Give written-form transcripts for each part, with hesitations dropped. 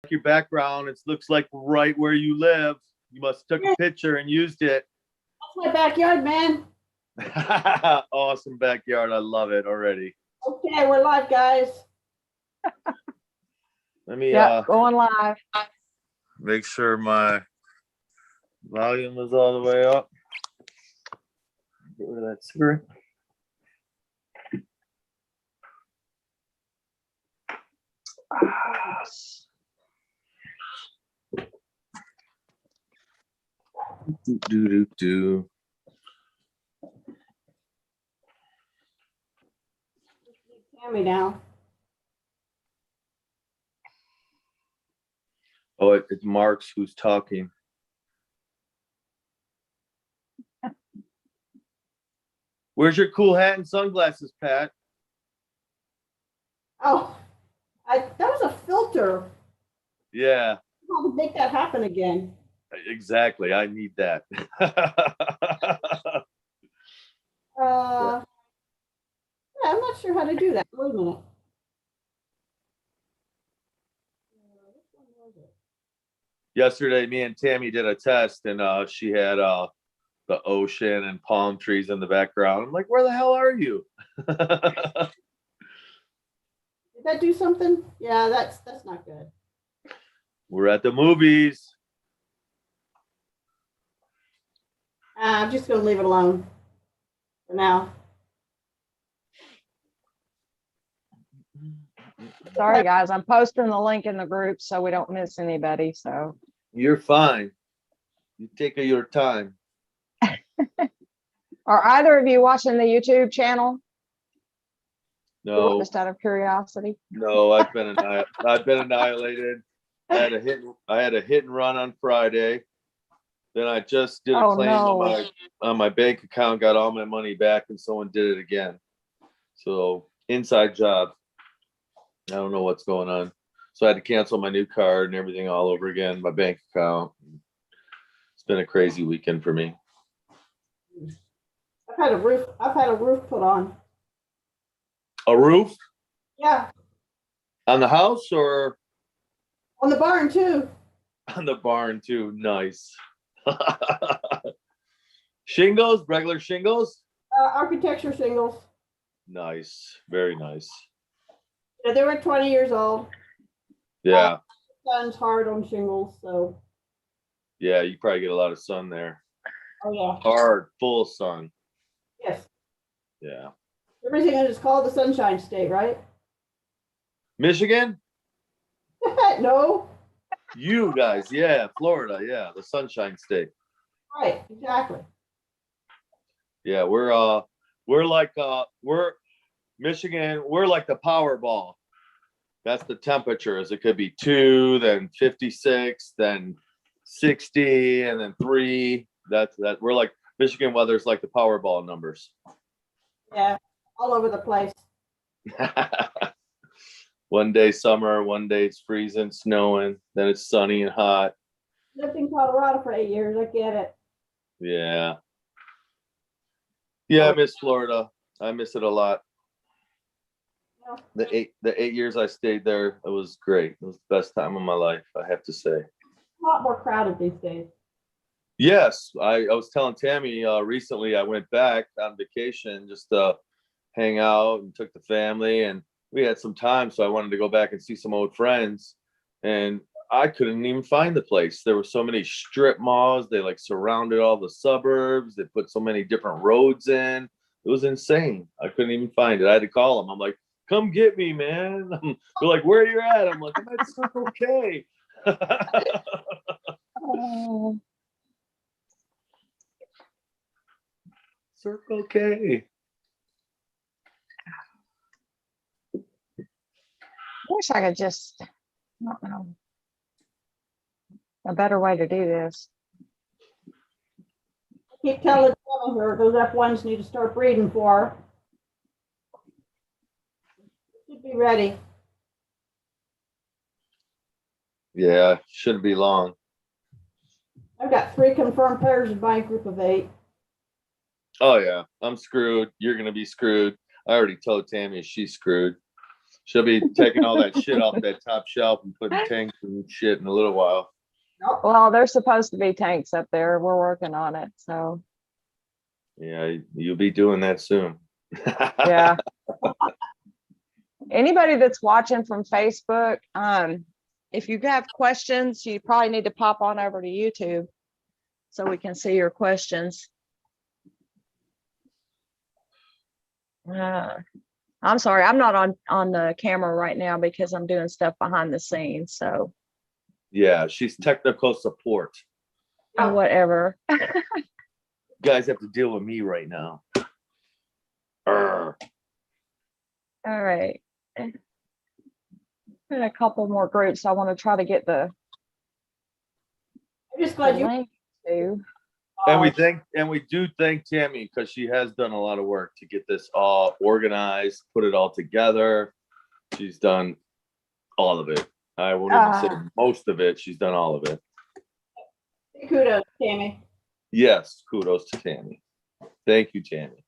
your background. It looks like right where you live. You must have took a picture and used it. That's my backyard, man. Awesome backyard. I love it already. Okay, we're live, guys. Let me going live. Make sure my volume is all the way up. Get rid of that cigarette. Do. Tammy now. Oh, it's Marks who's talking. Where's your cool hat and sunglasses, Pat? Oh, that was a filter. Yeah. How to make that happen again? Exactly. I need that. Yeah, I'm not sure how to do that. Wait a minute. Yesterday, me and Tammy did a test, and she had the ocean and palm trees in the background. I'm like, where the hell are you? Did that do something? Yeah, that's not good. We're at the movies. I'm just going to leave it alone for now. Sorry, guys. I'm posting the link in the group so we don't miss anybody. So You're fine. You take your time. are either of you watching the YouTube channel? No, Just out of curiosity. no, I've been annihilated. I had a hit and run on Friday. Then I just did a claim on my bank account, got all my money back, and someone did it again. So inside job. I don't know what's going on. So I had to cancel my new card and everything all over again, my bank account. It's been a crazy weekend for me. I've had a roof put on. A roof? Yeah. On the house or? On the barn too. On the barn too. Nice. Shingles, regular shingles? Architecture shingles. Nice. Very nice. Yeah, they were 20 years old. Yeah. Sun's hard on shingles, so. Yeah, you probably get a lot of sun there. Oh yeah. Hard, full sun. Yes. Yeah. Everything is called the Sunshine State, right? Michigan? No. You guys, yeah. Florida, yeah. The Sunshine State. Right, exactly. Yeah, we're Michigan, we're like the Powerball. That's the temperatures. It could be 2, then 56, then 60, and then 3. That we're like Michigan weather's like the Powerball numbers. Yeah, all over the place. One day summer, one day it's freezing, snowing, then it's sunny and hot. Lived in Colorado for 8 years. I get it. Yeah. Yeah, I miss Florida. I miss it a lot. The eight years I stayed there, it was great. It was the best time of my life, I have to say. A lot more crowded these days. Yes, I was telling Tammy recently I went back on vacation just to hang out and took the family, and we had some time, so I wanted to go back and see some old friends, and I couldn't even find the place. There were so many strip malls. They like surrounded all the suburbs. They put so many different roads in. It was insane. I couldn't even find it. I had to call them. I'm like, come get me, man. They're like, where are you at? I'm like, I'm at Circle K. Circle K. I wish I could just, I don't know, a better way to do this. Keep telling her those F1s need to start breeding for her. Should be ready. Yeah, shouldn't be long. I've got 3 confirmed pairs in my group of 8. Oh yeah, I'm screwed. You're gonna be screwed. I already told Tammy she's screwed. She'll be taking all that shit off that top shelf and putting tanks and shit in a little while. Well, there's supposed to be tanks up there. We're working on it. So Yeah, you'll be doing that soon. yeah. Anybody that's watching from Facebook, if you have questions, you probably need to pop on over to YouTube so we can see your questions. I'm sorry, I'm not on the camera right now because I'm doing stuff behind the scenes. So Yeah, she's technical support. whatever. You guys have to deal with me right now. Arr. All right. And a couple more groups. I want to try to get the I'm just glad you. link to. And we do thank Tammy because she has done a lot of work to get this all organized, put it all together. She's done all of it. I won't even say most of it. She's done all of it. Kudos, Tammy. Yes, kudos to Tammy. Thank you, Tammy.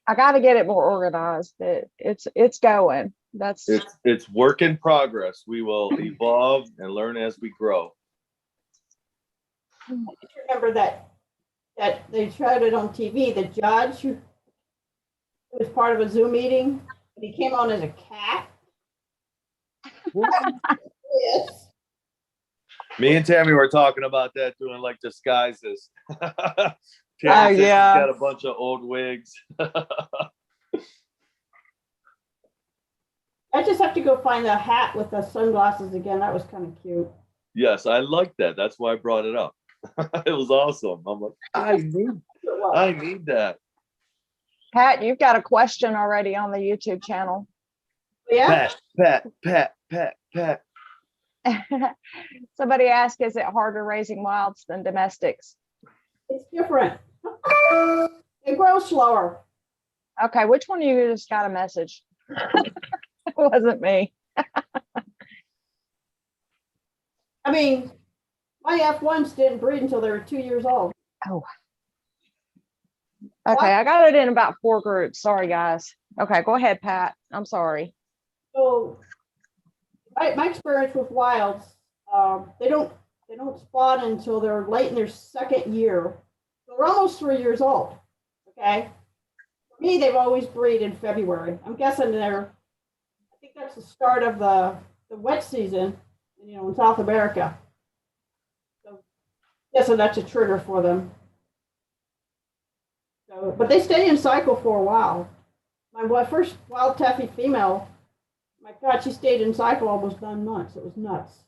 I got to get it more organized. It's going. That's It's work in progress. We will evolve and learn as we grow. I just remember that they showed it on TV. The judge who was part of a Zoom meeting, and he came on as a cat. Yes. Me and Tammy were talking about that, doing like disguises. Tammy said yeah. she's got a bunch of old wigs. I just have to go find the hat with the sunglasses again. That was kind of cute. Yes, I like that. That's why I brought it up. It was awesome. I'm like, I need that. Pat, you've got a question already on the YouTube channel. Yeah. Pat. Somebody asked, is it harder raising wilds than domestics? It's different. It grows slower. Okay, which one of you just got a message? It wasn't me. I mean, my F1s didn't breed until they were 2 years old. Oh. Okay, I got it in about 4 groups. Sorry, guys. Okay, go ahead, Pat. I'm sorry. So my experience with wilds, they don't spawn until they're late in their 2nd year. So they're almost 3 years old. Okay. For me, they've always breed in February. I'm guessing I think that's the start of the wet season, in South America. So guessing that's a trigger for them. So, but they stay in cycle for a while. My first wild taffy female, my God, she stayed in cycle almost 9 months. It was nuts.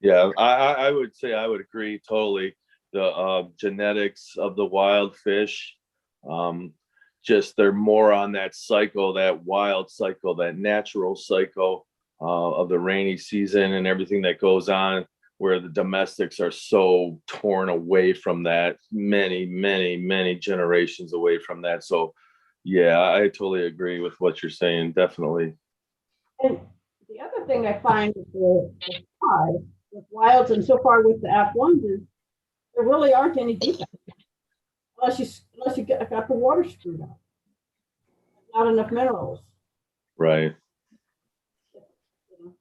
Yeah, I would say I would agree totally. The genetics of the wild fish, just they're more on that cycle, that wild cycle, that natural cycle of the rainy season and everything that goes on, where the domestics are so torn away from that, many generations away from that. So yeah, I totally agree with what you're saying, definitely. And the other thing I find with wilds and so far with the F1s is there really aren't any defects unless you got the water screwed up. Not enough minerals. Right.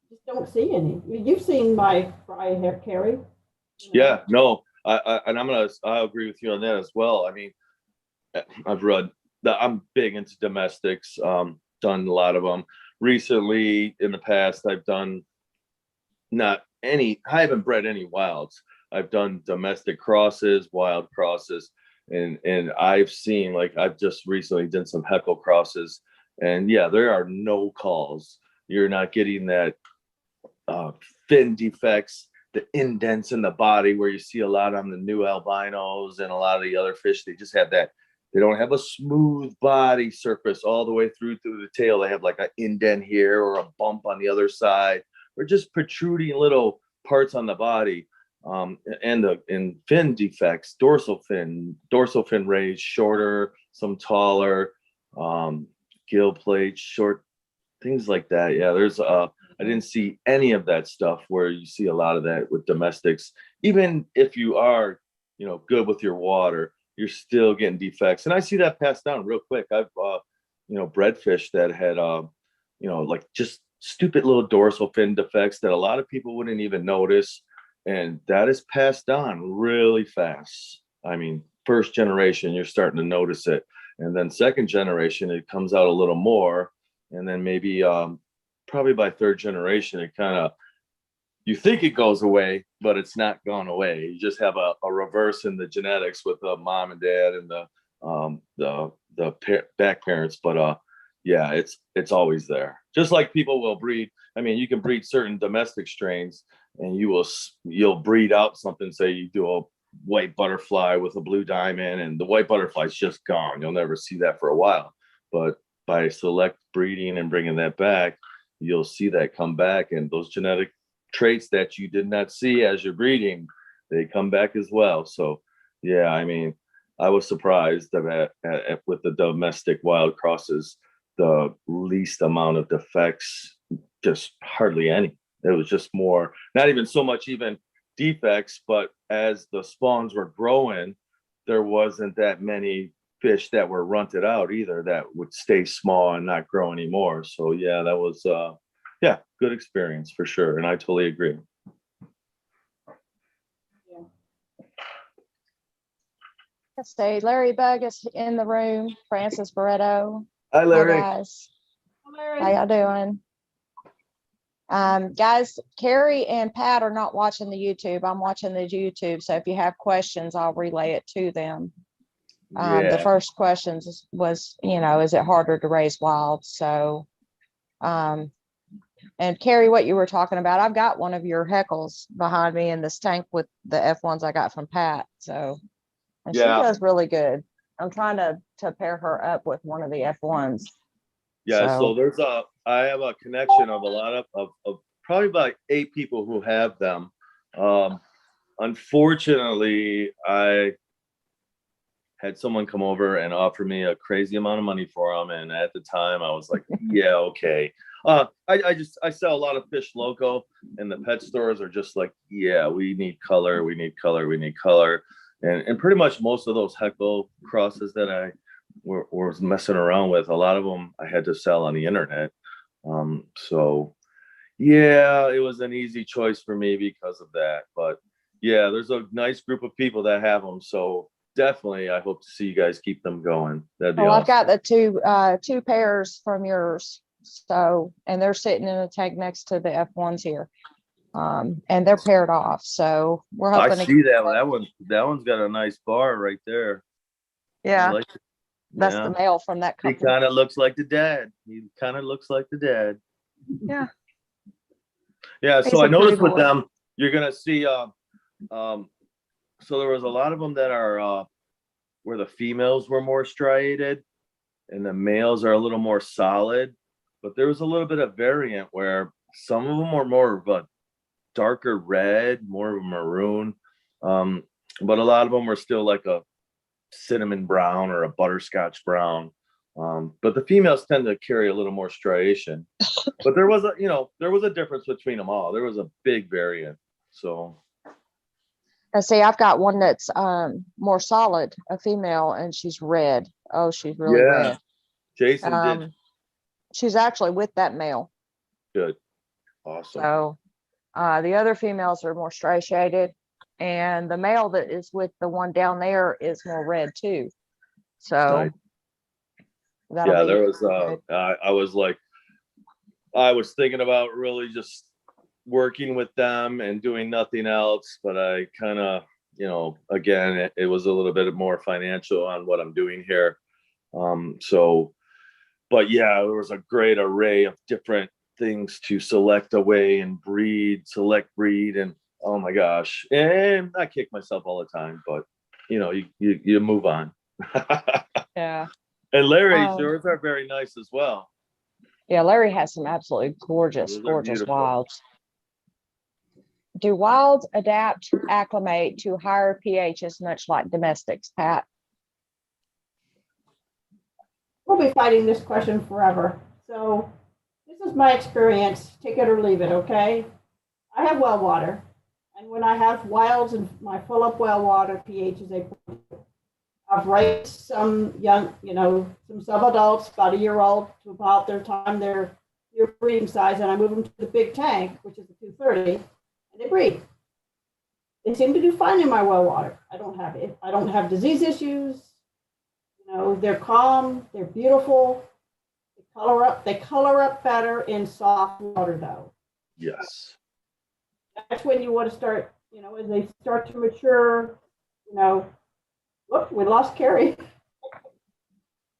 Just don't see any. You've seen my fry hair, Carrie. Yeah, no, I'll agree with you on that as well. I mean, I'm big into domestics, done a lot of them. Recently, in the past, I've done I haven't bred any wilds. I've done domestic crosses, wild crosses, and I've seen, like, I've just recently done some Heckle crosses, and yeah, there are no calls. You're not getting that fin defects, the indents in the body where you see a lot on the new albinos and a lot of the other fish. They just have that. They don't have a smooth body surface all the way through the tail. They have like an indent here or a bump on the other side, or just protruding little parts on the body. And fin defects, dorsal fin raised shorter, some taller, gill plates short, things like that. Yeah, I didn't see any of that stuff where you see a lot of that with domestics. Even if you are, good with your water, you're still getting defects. And I see that passed down real quick. I've bred fish that had, like just stupid little dorsal fin defects that a lot of people wouldn't even notice. And that is passed on really fast. I mean, first generation, you're starting to notice it. And then second generation, it comes out a little more. And then maybe probably by third generation, it kind of, you think it goes away, but it's not gone away. You just have a reverse in the genetics with the mom and dad and the back parents. But yeah, it's always there. Just like people will breed. I mean, you can breed certain domestic strains, and you'll breed out something. Say you do a white butterfly with a blue diamond, and the white butterfly's just gone. You'll never see that for a while. But by select breeding and bringing that back, you'll see that come back, and those genetic traits that you did not see as you're breeding, they come back as well. So yeah, I mean, I was surprised that with the domestic wild crosses, the least amount of defects, just hardly any. It was just more, not even so much even defects, but as the spawns were growing, there wasn't that many fish that were runted out either that would stay small and not grow anymore. So yeah, that was yeah, good experience for sure. And I totally agree. Let's see. Larry Bug is in the room. Francis Barretto. Hi, Larry. Hi, guys. Hi, Larry. How y'all doing? Guys, Carrie and Pat are not watching the YouTube. I'm watching the YouTube. So if you have questions, I'll relay it to them. Yeah. The first question was, is it harder to raise wild? So, and Carrie, what you were talking about, I've got one of your heckles behind me in this tank with the F1s I got from Pat. So, and she does really good. I'm trying to pair her up with one of the F1s. Yeah, so I have a connection of a lot of probably about 8 people who have them. Unfortunately, I had someone come over and offer me a crazy amount of money for them, and at the time I was like, yeah, okay. I sell a lot of fish local, and the pet stores are just like, yeah, we need color, we need color, we need color. And pretty much most of those Heckle crosses that I was messing around with, a lot of them I had to sell on the internet. So yeah, it was an easy choice for me because of that. But yeah, there's a nice group of people that have them. So definitely, I hope to see you guys keep them going. That'd be awesome. I've got the two pairs from yours. So, and they're sitting in a tank next to the F1s here. And they're paired off. So we're hoping I see that one. That one's got a nice bar right there. Yeah. Like that's the male from that company. He kind of looks like the dad. Yeah. Yeah. So I noticed with them, you're gonna see so there was a lot of them that are where the females were more striated and the males are a little more solid, but there was a little bit of variant where some of them were more of a darker red, more of a maroon, but a lot of them were still like a cinnamon brown or a butterscotch brown. But the females tend to carry a little more striation. But there was a difference between them all. There was a big variant. So I see, I've got one that's more solid, a female, and she's red. Oh, she's really red. Jason did. She's actually with that male. Good. Awesome. So the other females are more striated, and the male that is with the one down there is more red too. So yeah, there was I was thinking about really just working with them and doing nothing else, but I kind of, again, it was a little bit more financial on what I'm doing here. But yeah, there was a great array of different things to select away and select breed, and oh my gosh, and I kick myself all the time, but you move on. Yeah. And Larry, yours are very nice as well. Yeah, Larry has some absolutely gorgeous wilds. Do wilds acclimate to higher pHs, much like domestics, Pat? We'll be fighting this question forever. So this is my experience. Take it or leave it, okay? I have well water. And when I have wilds and my full up well water, pH is 8.2. I've raised some young, some sub-adults, about a year old, to about their time their breeding size, and I move them to the big tank, which is the 230, and they breed. They seem to do fine in my well water. I don't have disease issues. They're calm, they're beautiful. They color up better in soft water, though. Yes. That's when you want to start, as they start to mature, look, we lost Carrie.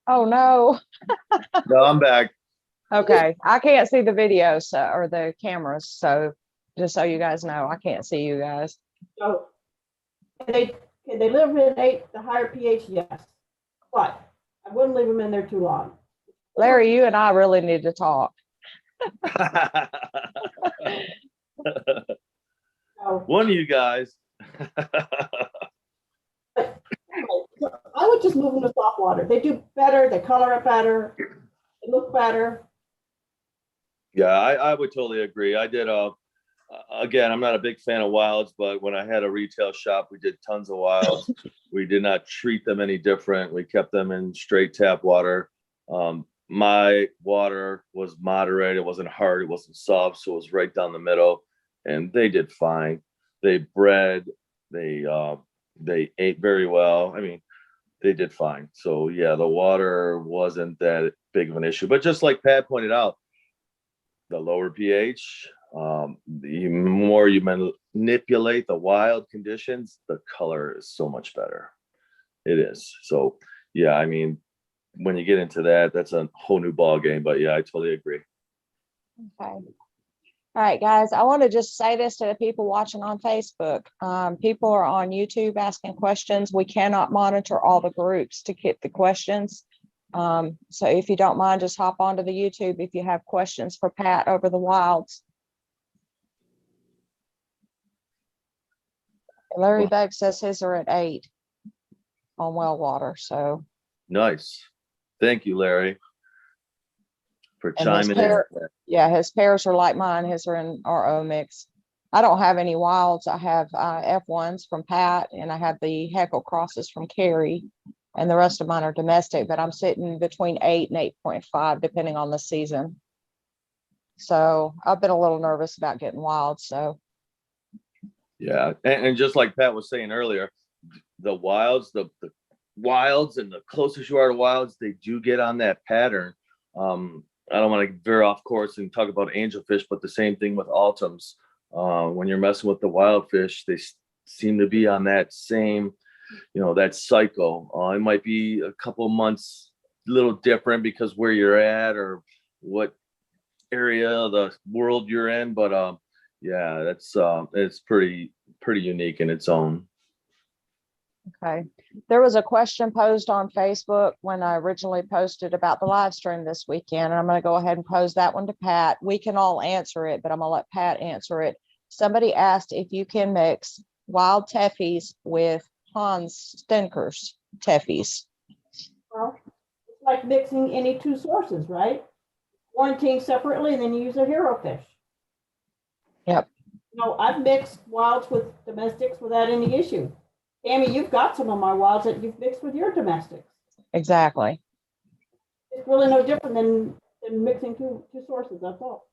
Oh, no. No, I'm back. Okay. I can't see the video or the cameras. So just so you guys know, I can't see you guys. So can they live in the higher pH? Yes. But I wouldn't leave them in there too long. Larry, you and I really need to talk. So, One of you guys. I would just move them to soft water. They do better. They color it better. They look better. Yeah, I would totally agree. I did again, I'm not a big fan of wilds, but when I had a retail shop, we did tons of wilds. We did not treat them any different. We kept them in straight tap water. My water was moderate. It wasn't hard. It wasn't soft. So it was right down the middle, and they did fine. They bred. They ate very well. I mean, they did fine. So yeah, the water wasn't that big of an issue. But just like Pat pointed out, the lower pH, the more you manipulate the wild conditions, the color is so much better. It is. So yeah, I mean, when you get into that, that's a whole new ball game. But yeah, I totally agree. Okay. All right, guys, I want to just say this to the people watching on Facebook. People are on YouTube asking questions. We cannot monitor all the groups to get the questions. So if you don't mind, just hop onto the YouTube if you have questions for Pat over the wilds. Larry Begg says his are at 8 on well water. So nice. Thank you, Larry, for chiming in. Yeah, his pairs are like mine. His are in RO mix. I don't have any wilds. I have F1s from Pat, and I have the Heckle crosses from Carrie, and the rest of mine are domestic, but I'm sitting between 8 and 8.5, depending on the season. So I've been a little nervous about getting wild. So yeah, and just like Pat was saying earlier, the wilds, the wilds, and the closest you are to wilds, they do get on that pattern. I don't want to veer off course and talk about angelfish, but the same thing with Altums. When you're messing with the wild fish, they seem to be on that same, that cycle. It might be a couple of months, a little different because where you're at or what area of the world you're in, but yeah, that's it's pretty unique in its own. okay. There was a question posed on Facebook when I originally posted about the live stream this weekend. And I'm going to go ahead and pose that one to Pat. We can all answer it, but I'm going to let Pat answer it. Somebody asked if you can mix wild teffies with Hans Stenker's teffies. Well, it's like mixing any two sources, right? Quarantine separately, and then you use a hero fish. Yep. I've mixed wilds with domestics without any issue. Tammy, you've got some of my wilds that you've mixed with your domestics. Exactly. It's really no different than mixing two sources, that's all.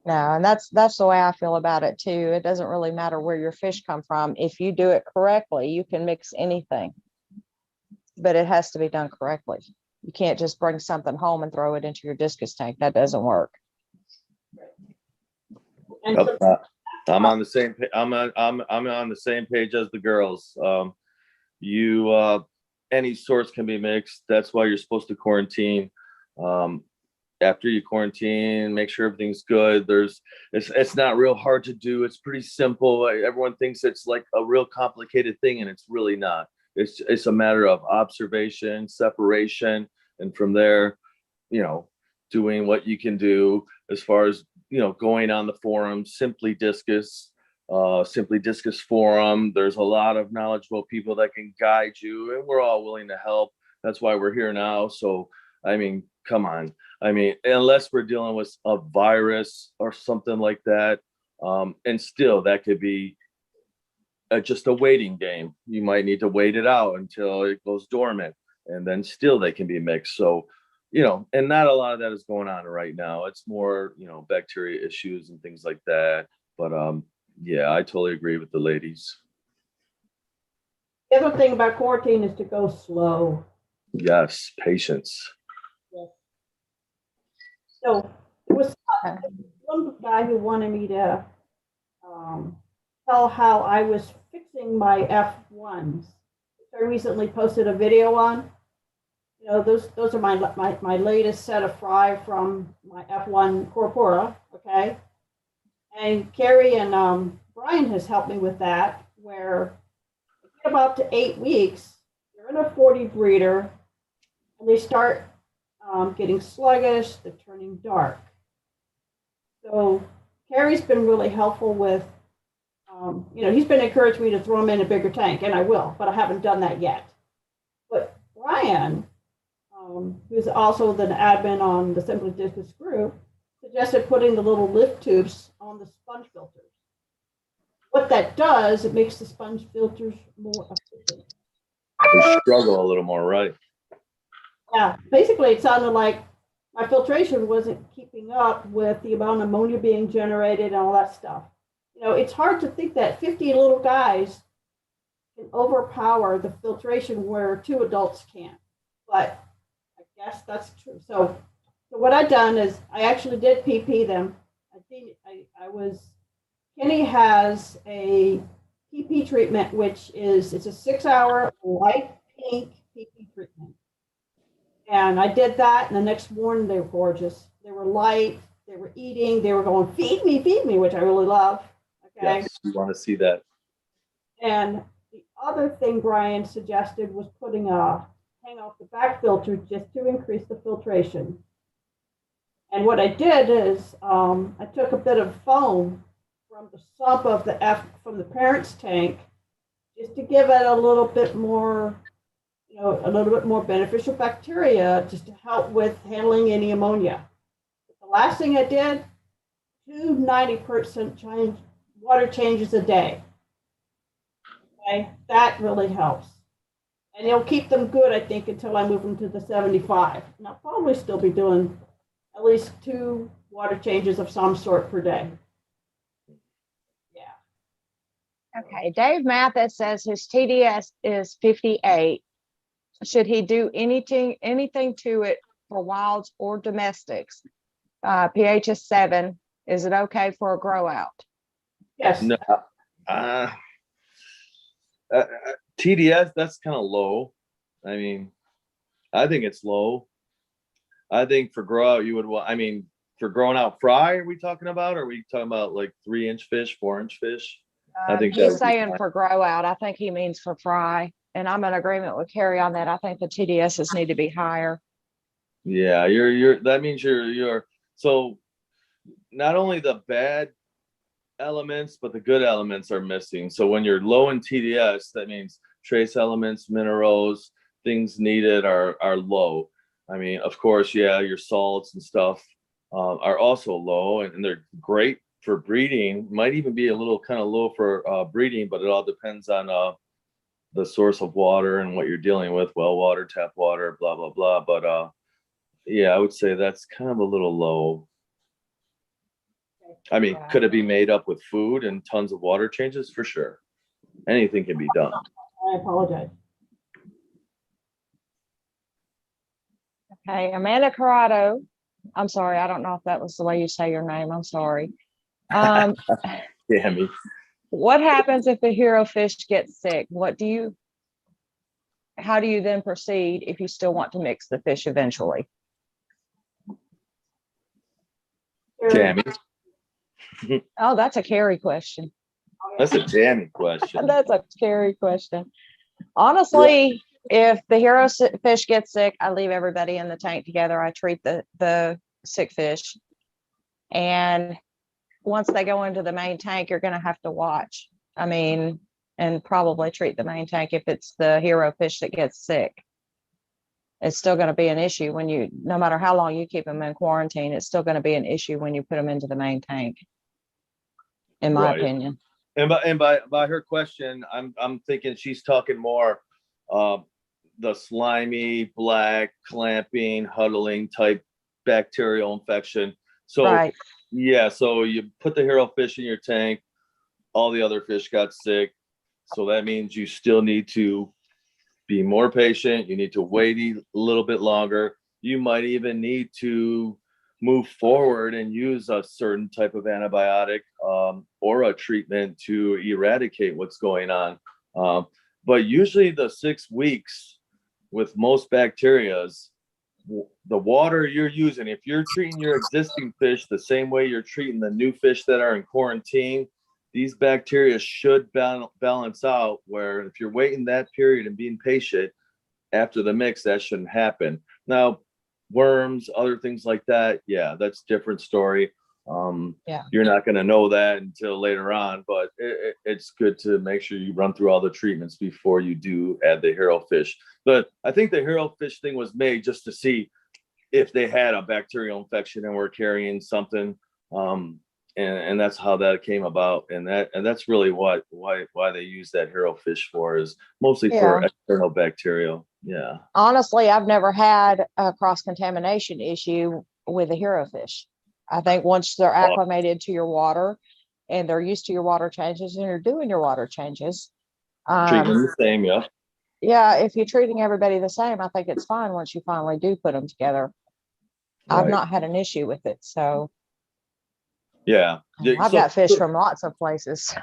No, and that's the way I feel about it too. It doesn't really matter where your fish come from. If you do it correctly, you can mix anything, but it has to be done correctly. You can't just bring something home and throw it into your discus tank. That doesn't work. And Yep. I'm on the same. I'm on the same page as the girls. Any source can be mixed. That's why you're supposed to quarantine. After you quarantine, make sure everything's good. It's not real hard to do. It's pretty simple. Everyone thinks it's like a real complicated thing, and it's really not. It's a matter of observation, separation, and from there, doing what you can do as far as going on the forum, Simply Discus forum. There's a lot of knowledgeable people that can guide you, and we're all willing to help. That's why we're here now. So, I mean, come on. I mean, unless we're dealing with a virus or something like that, and still that could be just a waiting game. You might need to wait it out until it goes dormant, and then still they can be mixed. So, and not a lot of that is going on right now. It's more, bacteria issues and things like that. But yeah, I totally agree with the ladies. The other thing about quarantine is to go slow. Yes, patience. Yes. So it was one guy who wanted me to tell how I was fixing my F1s, which I recently posted a video on. Those are my latest set of fry from my F1 Corpora, okay? And Carrie and Brian has helped me with that, where get about to 8 weeks, they're in a 40 breeder, and they start getting sluggish, they're turning dark. So Carrie's been really helpful with, he's been encouraging me to throw them in a bigger tank, and I will, but I haven't done that yet. But Brian, who's also the admin on the Simply Discus group, suggested putting the little lift tubes on the sponge filters. What that does, it makes the sponge filters more efficient. They struggle a little more, right? Yeah, basically it sounded like my filtration wasn't keeping up with the amount of ammonia being generated and all that stuff. It's hard to think that 50 little guys can overpower the filtration where 2 adults can't. But I guess that's true. So what I've done is I actually did PP them. I think Kenny has a PP treatment, which is, it's a 6-hour light pink PP treatment. And I did that, and the next morning they were gorgeous. They were light, they were eating, they were going, feed me, which I really love. Okay. Yes, you want to see that. And the other thing Brian suggested was putting a hang off the back filter just to increase the filtration. And what I did is I took a bit of foam from the sump of from the parent's tank, just to give it a little bit more, a little bit more beneficial bacteria, just to help with handling any ammonia. But the last thing I did, 2 90% water changes a day. Okay, that really helps. And it'll keep them good, I think, until I move them to the 75. And I'll probably still be doing at least 2 water changes of some sort per day. Yeah. Okay, Dave Mathis says his TDS is 58. Should he do anything to it for wilds or domestics? pH is 7. Is it okay for a grow out? Yes. No. TDS, that's kind of low. I mean, I think it's low. I think for grow out, you would, for growing out fry, are we talking about? Or are we talking about like 3-inch fish, 4-inch fish? I think he's saying for grow out. I think he means for fry. And I'm in agreement with Carrie on that. I think the TDSs need to be higher. Yeah, that means you're so not only the bad elements, but the good elements are missing. So when you're low in TDS, that means trace elements, minerals, things needed are low. I mean, of course, yeah, your salts and stuff are also low, and they're great for breeding. Might even be a little kind of low for breeding, but it all depends on the source of water and what you're dealing with, well water, tap water, blah, blah, blah. But yeah, I would say that's kind of a little low. I mean, could it be made up with food and tons of water changes? For sure. Anything can be done. I apologize. Okay, Amanda Corrado. I'm sorry, I don't know if that was the way you say your name. I'm sorry. Damn me. What happens if the hero fish gets sick? How do you then proceed if you still want to mix the fish eventually? Tammy. Oh, that's a Carrie question. That's a Tammy question. That's a Carrie question. Honestly, if the hero fish gets sick, I leave everybody in the tank together. I treat the sick fish. And once they go into the main tank, you're going to have to watch. And probably treat the main tank if it's the hero fish that gets sick. It's still going to be an issue no matter how long you keep them in quarantine, it's still going to be an issue when you put them into the main tank, in my opinion. And by her question, I'm thinking she's talking more the slimy, black, clamping, huddling type bacterial infection. So Right. yeah, so you put the hero fish in your tank, all the other fish got sick. So that means you still need to be more patient. You need to wait a little bit longer. You might even need to move forward and use a certain type of antibiotic or a treatment to eradicate what's going on. Um, but usually the 6 weeks with most bacterias, the water you're using, if you're treating your existing fish the same way you're treating the new fish that are in quarantine, these bacteria should balance out, where if you're waiting that period and being patient after the mix, that shouldn't happen. Now, worms, other things like that, yeah, that's a different story. Yeah. You're not going to know that until later on, but it's good to make sure you run through all the treatments before you do add the hero fish. But I think the hero fish thing was made just to see if they had a bacterial infection and were carrying something. And that's how that came about. And that's really why they use that hero fish for, is mostly for external bacterial. Yeah. Honestly, I've never had a cross-contamination issue with a hero fish. I think once they're acclimated to your water and they're used to your water changes and you're doing your water changes. Treat them the same, yeah. Yeah, if you're treating everybody the same, I think it's fine once you finally do put them together. Right. I've not had an issue with it, so. Yeah. I've got fish from lots of places.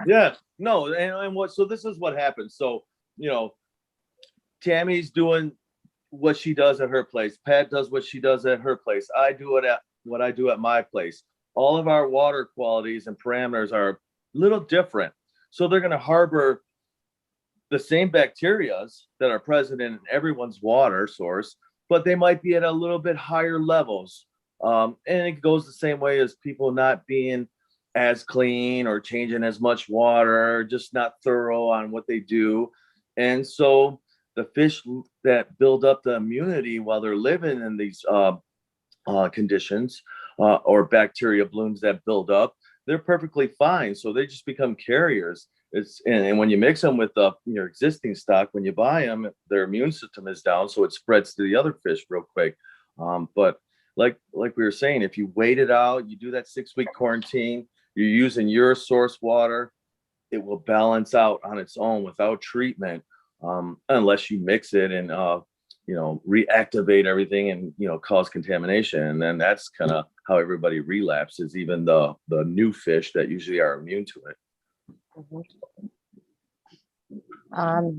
Yeah, no, so this is what happens. So, Tammy's doing what she does at her place. Pat does what she does at her place. I do it at what I do at my place. All of our water qualities and parameters are a little different. So they're going to harbor the same bacterias that are present in everyone's water source, but they might be at a little bit higher levels. And it goes the same way as people not being as clean or changing as much water, just not thorough on what they do. And so the fish that build up the immunity while they're living in these conditions or bacteria blooms that build up, they're perfectly fine. So they just become carriers. And when you mix them with your existing stock, when you buy them, their immune system is down, so it spreads to the other fish real quick. But like we were saying, if you wait it out, you do that 6-week quarantine, you're using your source water, it will balance out on its own without treatment, unless you mix it and reactivate everything and cause contamination. And then that's kind of how everybody relapses, even the new fish that usually are immune to it.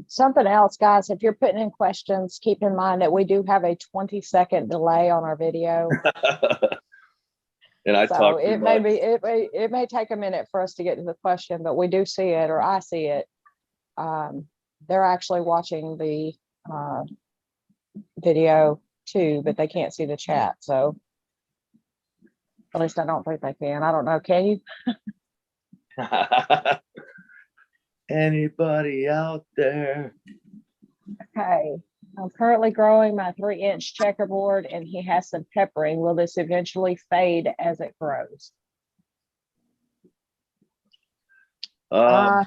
Something else, guys, if you're putting in questions, keep in mind that we do have a 20-second delay on our video. And it may take a minute for us to get to the question, but we do see it, or I see it. They're actually watching the video too, but they can't see the chat. So at least I don't think they can. I don't know. Can you? Anybody out there? Okay. I'm currently growing my 3-inch checkerboard and he has some peppering. Will this eventually fade as it grows? Yeah,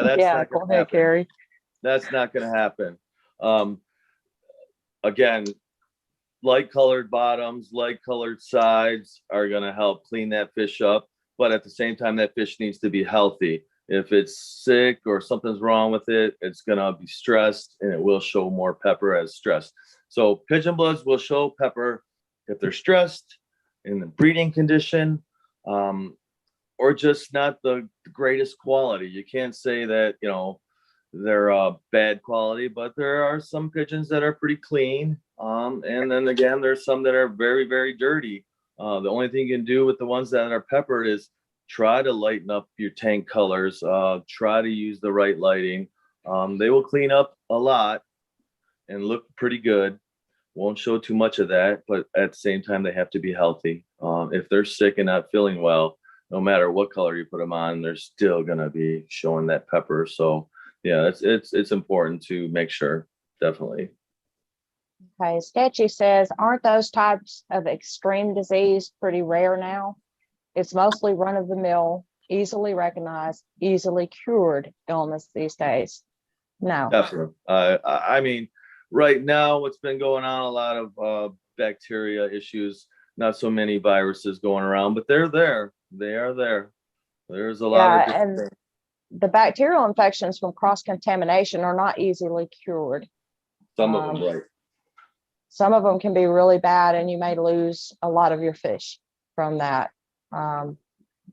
that's not go gonna ahead, happen. Carrie. That's not going to happen. Again, light colored bottoms, light colored sides are going to help clean that fish up. But at the same time, that fish needs to be healthy. If it's sick or something's wrong with it, it's going to be stressed and it will show more pepper as stressed. So pigeon bloods will show pepper if they're stressed, in the breeding condition, or just not the greatest quality. You can't say that, they're bad quality, but there are some pigeons that are pretty clean. And then again, there's some that are very, very dirty. The only thing you can do with the ones that are peppered is try to lighten up your tank colors, try to use the right lighting. They will clean up a lot and look pretty good. Won't show too much of that, but at the same time, they have to be healthy. If they're sick and not feeling well, no matter what color you put them on, they're still gonna be showing that pepper. So yeah, it's important to make sure, definitely. Okay, Sketchy says, aren't those types of extreme disease pretty rare now? It's mostly run of the mill easily recognized, easily cured illness these days. No. Definitely. I mean, right now, what's been going on, a lot of bacteria issues, not so many viruses going around, but they're there. They are there. There's a lot of Yeah, different and things. the bacterial infections from cross-contamination are not easily cured. Some of them, right? Some of them can be really bad, and you may lose a lot of your fish from that.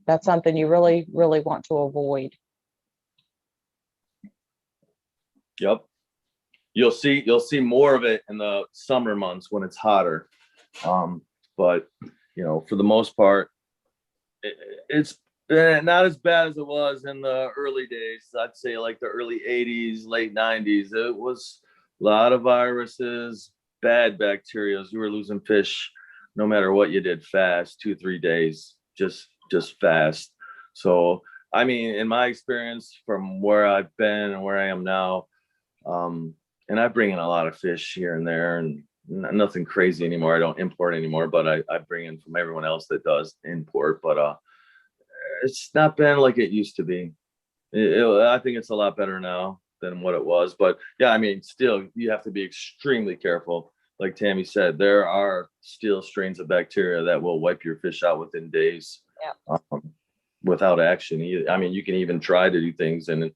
That's something you really, really want to avoid. Yep. You'll see more of it in the summer months when it's hotter. But for the most part, it's not as bad as it was in the early days. I'd say like the early 80s, late 90s. It was a lot of viruses, bad bacteria. You were losing fish no matter what you did fast, 2-3 days, just fast. So, I mean, in my experience from where I've been and where I am now, and I bring in a lot of fish here and there, and nothing crazy anymore. I don't import anymore, but I bring in from everyone else that does import. But it's not been like it used to be. I think it's a lot better now than what it was. But yeah, I mean, still, you have to be extremely careful. Like Tammy said, there are still strains of bacteria that will wipe your fish out within days. Yeah. Without action. I mean, you can even try to do things, and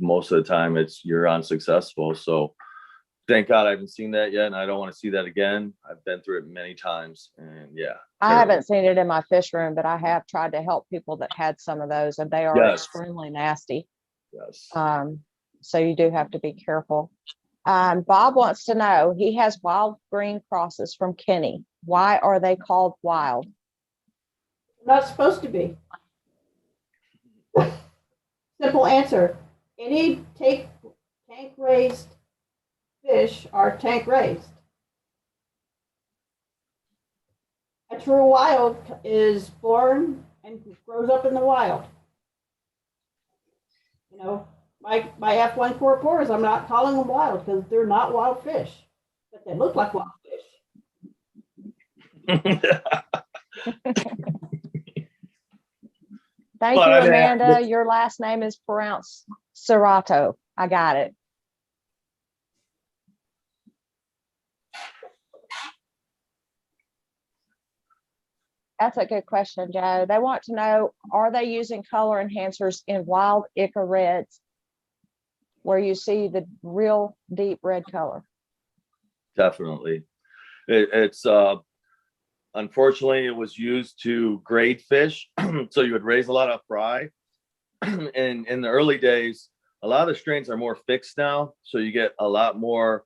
most of the time you're unsuccessful. So thank God I haven't seen that yet, and I don't want to see that again. I've been through it many times, and yeah. I haven't seen it in my fish room, but I have tried to help people that had some of those, and they are extremely nasty. Yes. So you do have to be careful. Bob wants to know, he has wild green crosses from Kenny. Why are they called wild? Not supposed to be. Simple answer. Any tank raised fish are tank raised. A true wild is born and grows up in the wild. My F144s, I'm not calling them wild because they're not wild fish, but they look like wild fish. Thank you, Amanda. Your last name is pronounced Serato. I got it. That's a good question, Joe. They want to know, are they using color enhancers in wild Ica reds where you see the real deep red color? Definitely. It's unfortunately, it was used to grade fish. So you would raise a lot of fry. And in the early days, a lot of the strains are more fixed now. So you get a lot more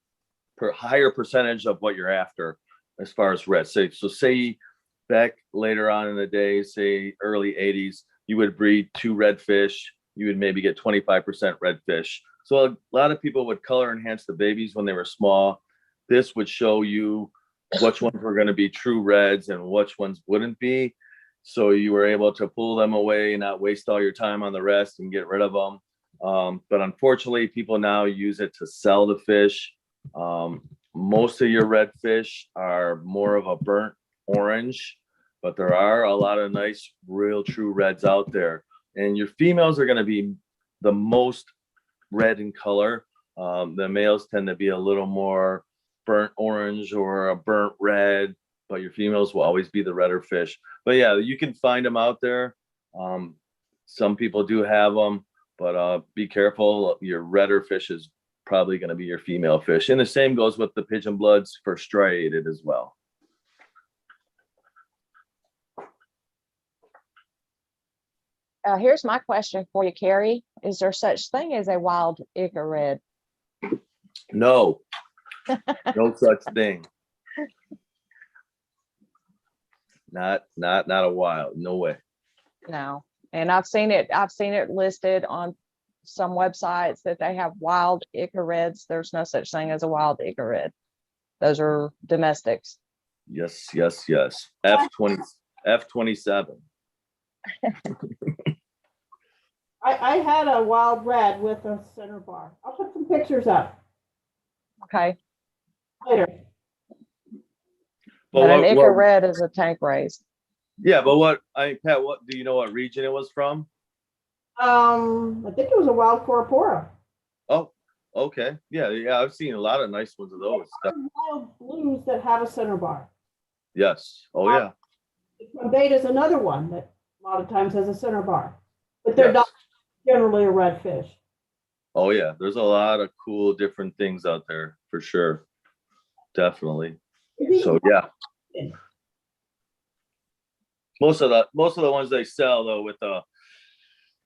higher percentage of what you're after as far as red. So say back later on in the day, say early 80s, you would breed 2 red fish. You would maybe get 25% red fish. So a lot of people would color enhance the babies when they were small. This would show you which ones were going to be true reds and which ones wouldn't be. So you were able to pull them away and not waste all your time on the rest and get rid of them. But unfortunately, people now use it to sell the fish. Most of your red fish are more of a burnt orange, but there are a lot of nice, real true reds out there. And your females are going to be the most red in color. The males tend to be a little more burnt orange or a burnt red, but your females will always be the redder fish. But yeah, you can find them out there. Some people do have them, but be careful. Your redder fish is probably going to be your female fish. And the same goes with the pigeon bloods for striated as well. Here's my question for you, Carrie. Is there such thing as a wild Ica red? No, no such thing. Not a wild. No way. No. And I've seen it listed on some websites that they have wild Ica reds. There's no such thing as a wild Ica red. Those are domestics. Yes. F27. I had a wild red with a center bar. I'll put some pictures up. Okay. Later. But an Ica red is a tank raised. Yeah, but Pat, what do you know what region it was from? I think it was a wild Corpora. Oh, okay. Yeah, yeah, I've seen a lot of nice ones of those. Wild blues that have a center bar. Yes. Oh yeah. Beta is another one that a lot of times has a center bar, but they're Yes. not generally a red fish. Oh yeah. There's a lot of cool different things out there for sure. Definitely. So yeah. Most of the ones they sell though with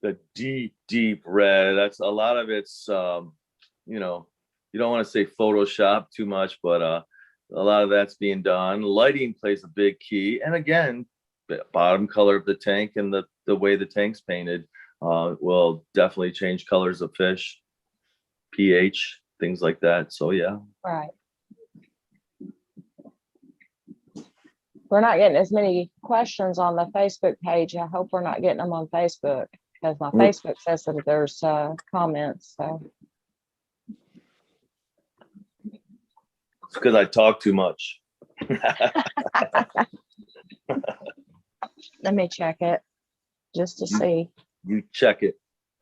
the deep red, that's a lot of it's you know, you don't want to say Photoshop too much, but a lot of that's being done. Lighting plays a big key. And again, the bottom color of the tank and the way the tank's painted will definitely change colors of fish, pH, things like that. So yeah. Right. We're not getting as many questions on the Facebook page. I hope we're not getting them on Facebook because my Facebook says that there's comments. So It's because I talk too much. let me check it just to see. You check it.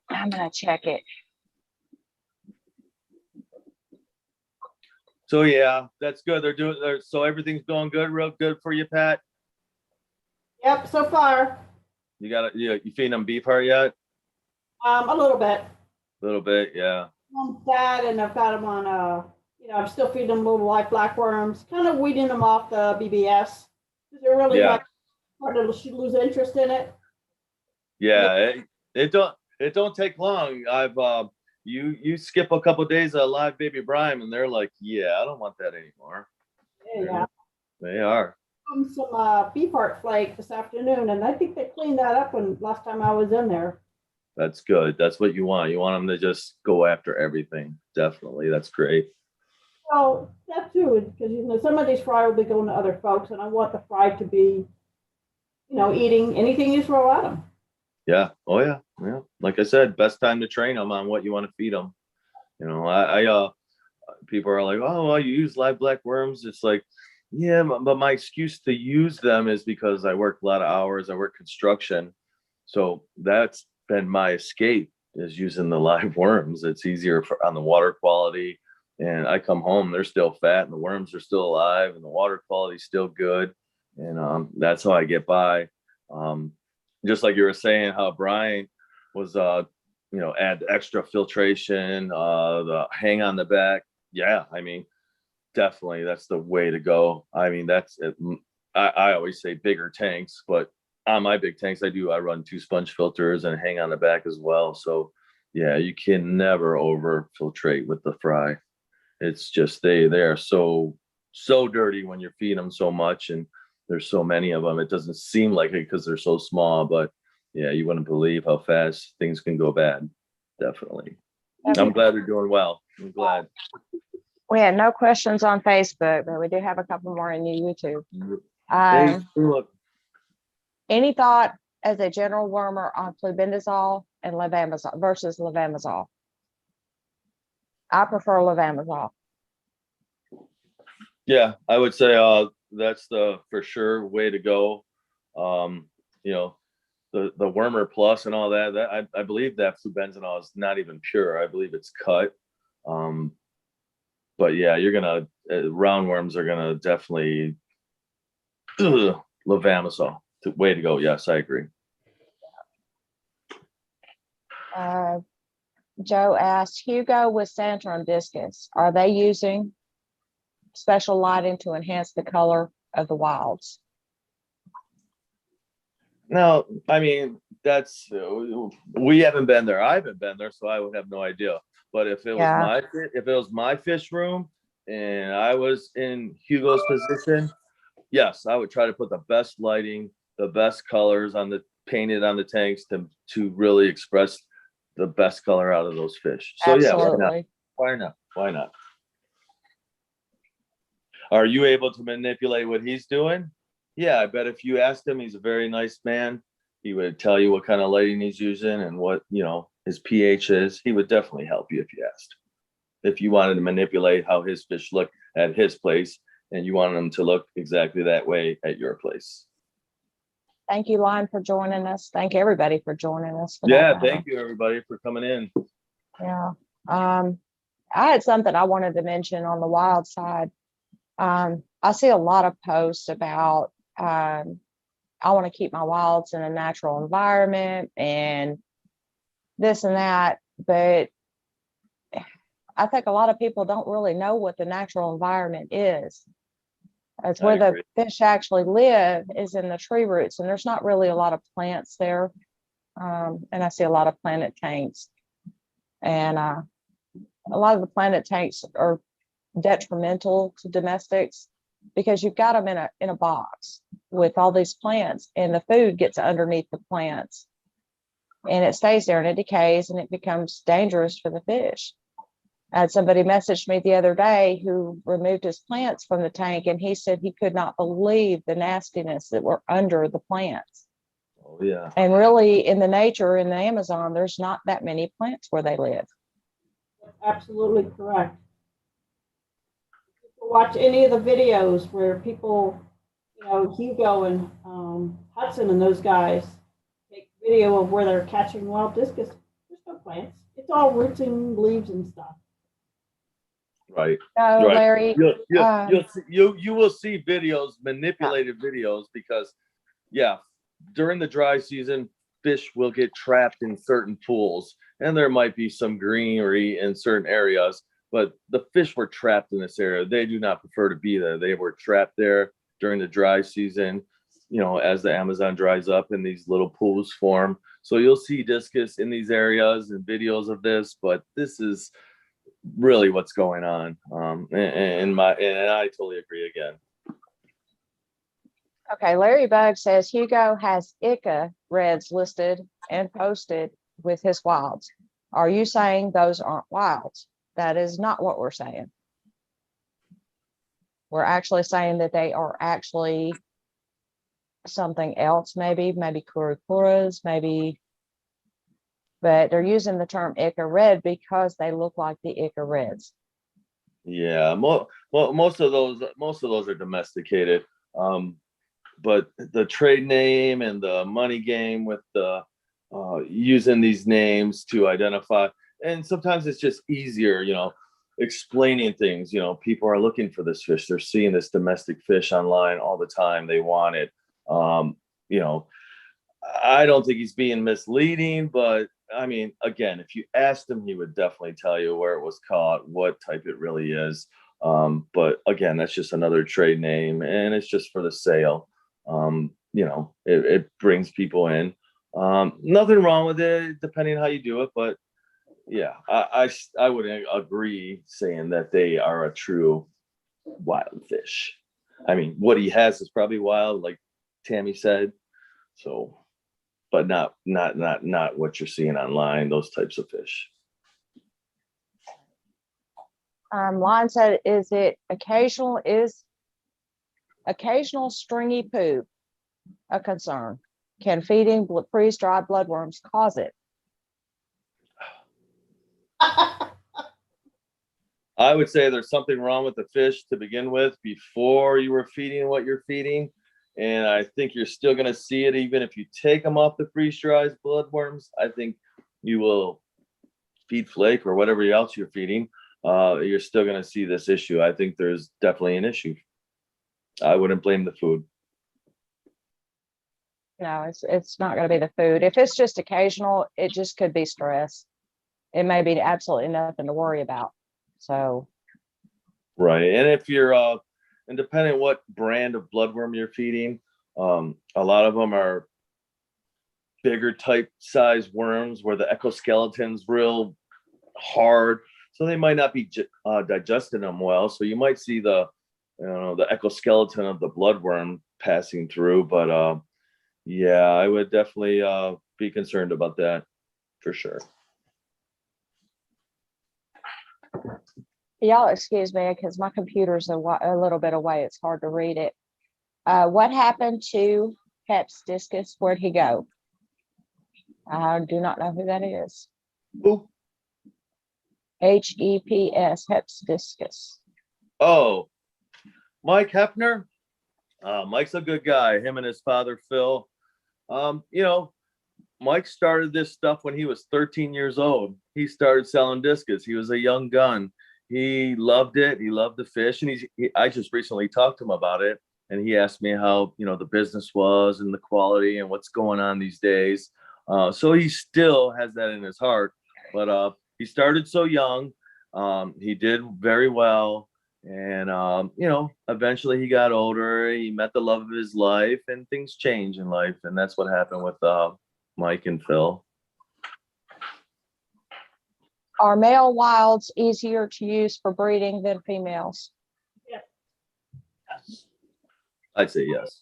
I'm gonna check it. So yeah, that's good. So everything's going good, real good for you, Pat. Yep, so far, You feeding them beef heart yet? a little bit. A little bit, yeah. On that, and I've got them on. I'm still feeding them little live blackworms, kind of weeding them off the BBS. They're really starting to lose interest in it. Yeah, it don't take long. I've you skip a couple of days of live baby brine and they're like, yeah, I don't want that anymore. Yeah. They are. Some beef heart flake this afternoon, and I think they cleaned that up when last time I was in there. That's good. That's what you want. You want them to just go after everything. Definitely. That's great. Well, that too, because some of these fry will be going to other folks, and I want the fry to be, eating anything you throw at them. Yeah. Oh yeah. Yeah. Like I said, best time to train them on what you want to feed them. I people are like, oh, well, you use live black worms. It's like, yeah, but my excuse to use them is because I work a lot of hours. I work construction. So that's been my escape, is using the live worms. It's easier on the water quality. And I come home, they're still fat and the worms are still alive and the water quality is still good. And that's how I get by. Just like you were saying, how Brian was, add extra filtration, the hang on the back. Yeah, I mean, definitely that's the way to go. I mean, that's it. I always say bigger tanks, but on my big tanks, I run 2 sponge filters and hang on the back as well. So yeah, you can never over filtrate with the fry. It's just they're so dirty when you're feeding them so much, and there's so many of them. It doesn't seem like it because they're so small, but yeah, you wouldn't believe how fast things can go bad. Definitely. I'm glad they're doing well. I'm glad. We had no questions on Facebook, but we do have a couple more in YouTube. Any thought as a general wormer on flubendazole and levamisole versus levamisole? I prefer levamisole. Yeah, I would say that's the for sure way to go. The wormer plus and all that I believe that flubenazole is not even pure. I believe it's cut. But yeah, you're gonna roundworms are gonna definitely levamisole. Way to go. Yes, I agree. Joe asked, Hugo with Santa and Discus, are they using special lighting to enhance the color of the wilds? No, I mean, that's we haven't been there. I haven't been there, so I would have no idea. But if it was my fish room and I was in Hugo's position, yes, I would try to put the best lighting, the best colors painted on the tanks to really express the best color out of those fish. So absolutely. Yeah, why not? Are you able to manipulate what he's doing? Yeah, I bet if you asked him, he's a very nice man. He would tell you what kind of lighting he's using and what, his pH is. He would definitely help you if you asked. If you wanted to manipulate how his fish look at his place and you wanted them to look exactly that way at your place. Thank you, Lon, for joining us. Thank everybody for joining us. For that Yeah, matter. thank you everybody for coming in. Yeah. I had something I wanted to mention on the wild side. I see a lot of posts about I want to keep my wilds in a natural environment and this and that, but I think a lot of people don't really know what the natural environment is. It's where the fish actually live is in the tree roots, and there's not really a lot of plants there. And I see a lot of planted tanks, and a lot of the planted tanks are detrimental to domestics because you've got them in a box with all these plants, and the food gets underneath the plants, and it stays there and it decays and it becomes dangerous for the fish. I had somebody message me the other day who removed his plants from the tank, and he said he could not believe the nastiness that were under the plants. Oh yeah. And really, in the nature in the Amazon, there's not that many plants where they live. Absolutely correct. Watch any of the videos where people, Hugo and Hudson and those guys take video of where they're catching wild discus. There's no plants. It's all roots and leaves and stuff. Right. So, right. Larry, You will see videos, manipulated videos, because during the dry season, fish will get trapped in certain pools, and there might be some greenery in certain areas, but the fish were trapped in this area. They do not prefer to be there. They were trapped there during the dry season, as the Amazon dries up and these little pools form. So you'll see discus in these areas and videos of this, but this is really what's going on. And I totally agree again. okay, Larry Bug says Hugo has Ica reds listed and posted with his wilds. Are you saying those aren't wilds? That is not what we're saying. We're actually saying that they are actually something else, maybe curacuras, but they're using the term Ica red because they look like the Ica reds. Yeah, most of those are domesticated. But the trade name and the money game with the using these names to identify, and sometimes it's just easier, explaining things. People are looking for this fish. They're seeing this domestic fish online all the time. They want it. I don't think he's being misleading, but I mean, again, if you asked him, he would definitely tell you where it was caught, what type it really is. But again, that's just another trade name, and it's just for the sale. It brings people in. Nothing wrong with it, depending on how you do it. But yeah, I would agree saying that they are a true wild fish. I mean, what he has is probably wild, like Tammy said. So, but not what you're seeing online, those types of fish. Lon said, is occasional stringy poop a concern? Can feeding freeze-dried bloodworms cause it? I would say there's something wrong with the fish to begin with before you were feeding what you're feeding. And I think you're still going to see it even if you take them off the freeze-dried bloodworms. I think you will feed flake or whatever else you're feeding. You're still going to see this issue. I think there's definitely an issue. I wouldn't blame the food. No, it's not going to be the food. If it's just occasional, it just could be stress. It may be absolutely nothing to worry about. So, right. And if you're and depending on what brand of bloodworm you're feeding, a lot of them are bigger type size worms where the exoskeleton's real hard, so they might not be digesting them well. So you might see the exoskeleton of the bloodworm passing through. But yeah, I would definitely be concerned about that for sure. y'all excuse me because my computer's a little bit away. It's hard to read it. What happened to Heps Discus? Where'd he go? I do not know who that is. Ooh. HEPS, Heps Discus. Oh, Mike Hefner. Mike's a good guy. Him and his father, Phil. You know, Mike started this stuff when he was 13 years old. He started selling discus. He was a young gun. He loved it. He loved the fish. And I just recently talked to him about it. And he asked me how, you know, the business was and the quality and what's going on these days. So he still has that in his heart. But he started so young. He did very well. And, you know, eventually he got older. He met the love of his life and things change in life. And that's what happened with Mike and Phil. Are male wilds easier to use for breeding than females? Yes. I'd say yes.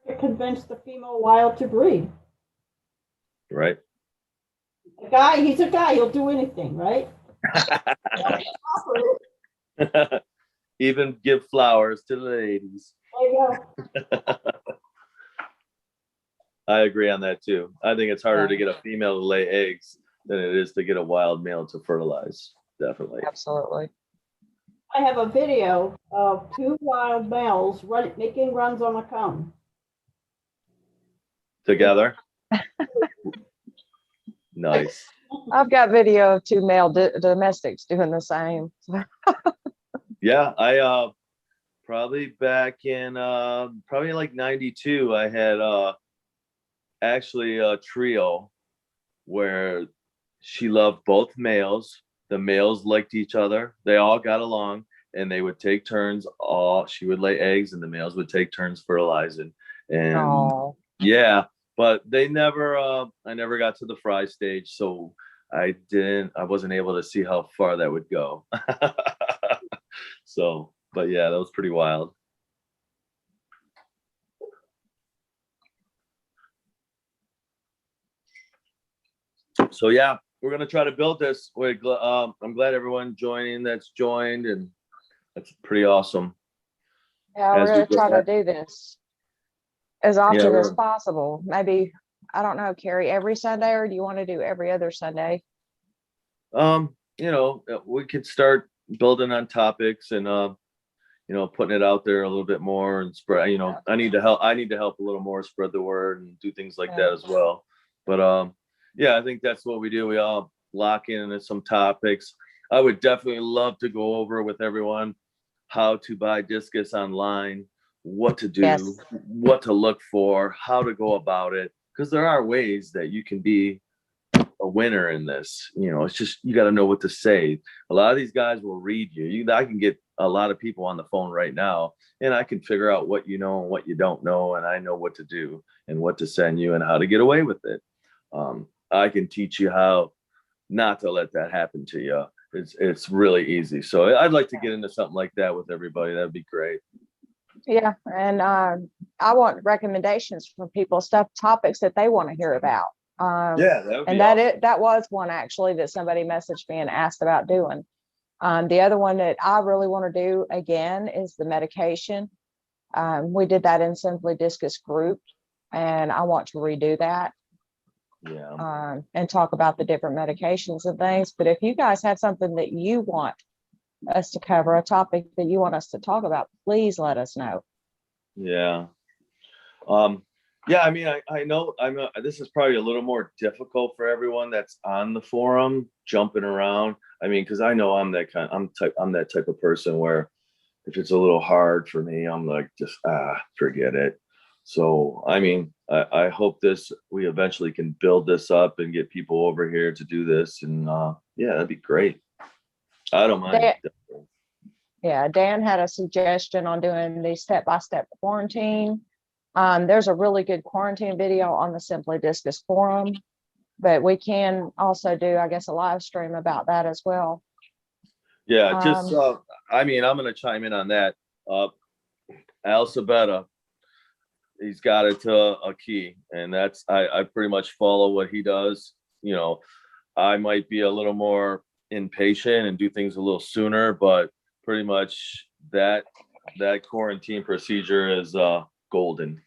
To convince the female wild to breed. Right. He's a guy, he'll do anything, right? Even give flowers to the ladies. There you go. I agree on that too. I think it's harder to get a female to lay eggs than it is to get a wild male to fertilize. Definitely. Absolutely. I have a video of 2 wild males making runs on a cone. Together. Nice. I've got video of 2 male domestics doing the same. Yeah, I probably back in probably like 92, I had actually a trio where she loved both males. The males liked each other. They all got along and they would take turns. She would lay eggs and the males would take turns fertilizing. And Oh. yeah, but they never I never got to the fry stage, so I wasn't able to see how far that would go. So, but yeah, that was pretty wild. So yeah, we're gonna try to build this. I'm glad everyone that's joined, and that's pretty awesome. Yeah, we're going to try to do this as often as we're- possible. Maybe, I don't know, Carrie, every Sunday, or do you want to do every other Sunday? You know, we could start building on topics and you know, putting it out there a little bit more and spread, you know, I need to help a little more, spread the word and do things like that as well. But yeah, I think that's what we do. We all lock in on some topics. I would definitely love to go over with everyone how to buy discus online, what to do, Yes. what to look for, how to go about it. Because there are ways that you can be a winner in this. You know, it's just, you got to know what to say. A lot of these guys will read you. I can get a lot of people on the phone right now and I can figure out what you know and what you don't know. And I know what to do and what to send you and how to get away with it. I can teach you how not to let that happen to you. It's really easy. So I'd like to get into something like that with everybody. That'd be great. Yeah, and I want recommendations from people, topics that they want to hear about. Yeah, that would be and awesome. that was one actually that somebody messaged me and asked about doing. The other one that I really want to do again is the medication. We did that in Simply Discus group, and I want to redo that. Yeah. And talk about the different medications and things. But if you guys have something that you want us to cover, a topic that you want us to talk about, please let us know. Yeah. Yeah, I mean, I know this is probably a little more difficult for everyone that's on the forum jumping around. I mean, because I know I'm that type of person where if it's a little hard for me, I'm like, just forget it. So I mean, I hope we eventually can build this up and get people over here to do this, and yeah, that'd be great. I don't mind. Dan had a suggestion on doing the step-by-step quarantine. There's a really good quarantine video on the Simply Discus forum, but we can also do, I guess, a live stream about that as well. Yeah, just I mean, I'm gonna chime in on that. Al Sabetta, he's got it to a key, and that's I pretty much follow what he does. You know, I might be a little more impatient and do things a little sooner, but pretty much that quarantine procedure is golden.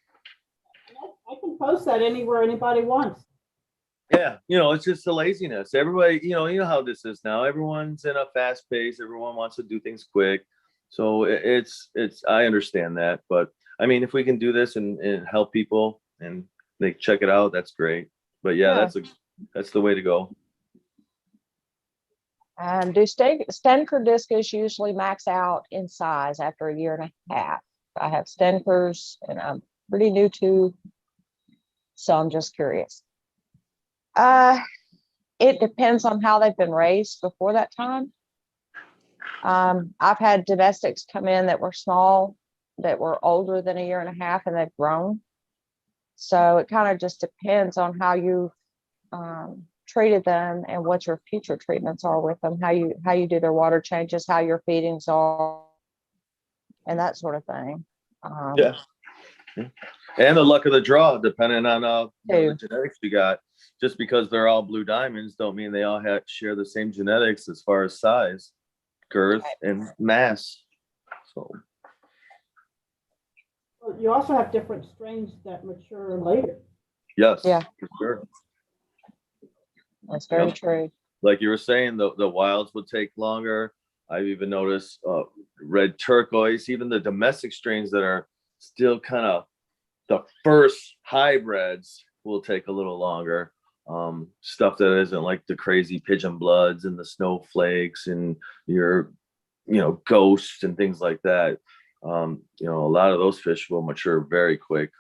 I can post that anywhere anybody wants. Yeah, you know, it's just the laziness. Everybody, you know how this is now. Everyone's in a fast pace. Everyone wants to do things quick. So it's I understand that, but I mean, if we can do this and help people and they check it out, that's great. But yeah, Yeah. that's the way to go. Do Stenker discus usually max out in size after a year and a half? I have Stenkers and I'm pretty new to, so I'm just curious. It depends on how they've been raised before that time. I've had domestics come in that were small, that were older than a year and a half, and they've grown. So it kind of just depends on how you treated them and what your future treatments are with them, how you do their water changes, how your feedings are, and that sort of thing. Yeah. And the luck of the draw, depending on Too. the genetics you got. Just because they're all blue diamonds don't mean they all share the same genetics as far as size, girth, and mass. So Well, you also have different strains that mature later. yes, Yeah. for sure. That's very Yep. true. Like you were saying, the wilds would take longer. I've even noticed red turquoise, even the domestic strains that are still kind of the first hybrids will take a little longer. Stuff that isn't like the crazy pigeon bloods and the snowflakes and your, ghosts and things like that. A lot of those fish will mature very quick.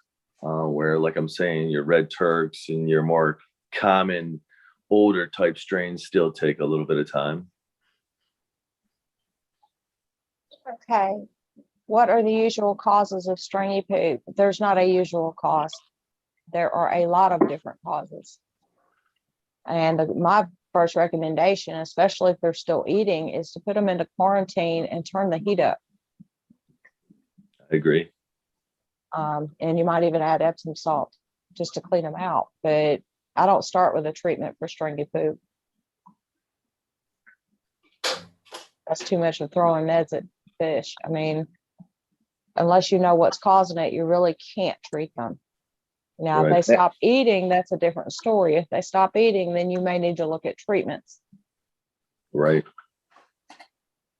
Where, like I'm saying, your red Turks and your more common older type strains still take a little bit of time. Okay. What are the usual causes of stringy poop? There's not a usual cause. There are a lot of different causes. And my first recommendation, especially if they're still eating, is to put them into quarantine and turn the heat up. I agree. And you might even add Epsom salt just to clean them out. But I don't start with a treatment for stringy poop. That's too much of throwing meds at fish. I mean, unless you know what's causing it, you really can't treat them. Now, if Right. they stop eating, that's a different story. If they stop eating, then you may need to look at treatments. Right.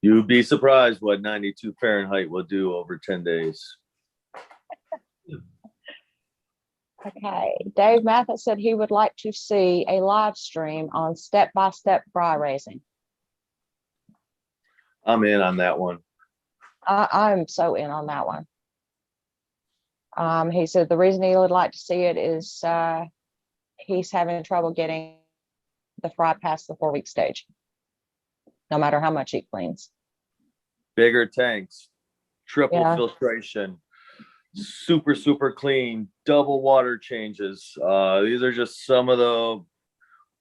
You'd be surprised what 92 Fahrenheit will do over 10 days. Okay. Dave Mathis said he would like to see a live stream on step-by-step fry raising. I'm in on that one. I'm so in on that one. He said the reason he would like to see it is he's having trouble getting the fry past the 4-week stage, no matter how much he cleans. Bigger tanks, triple Yeah. filtration, super, super clean, double water changes. These are just some of the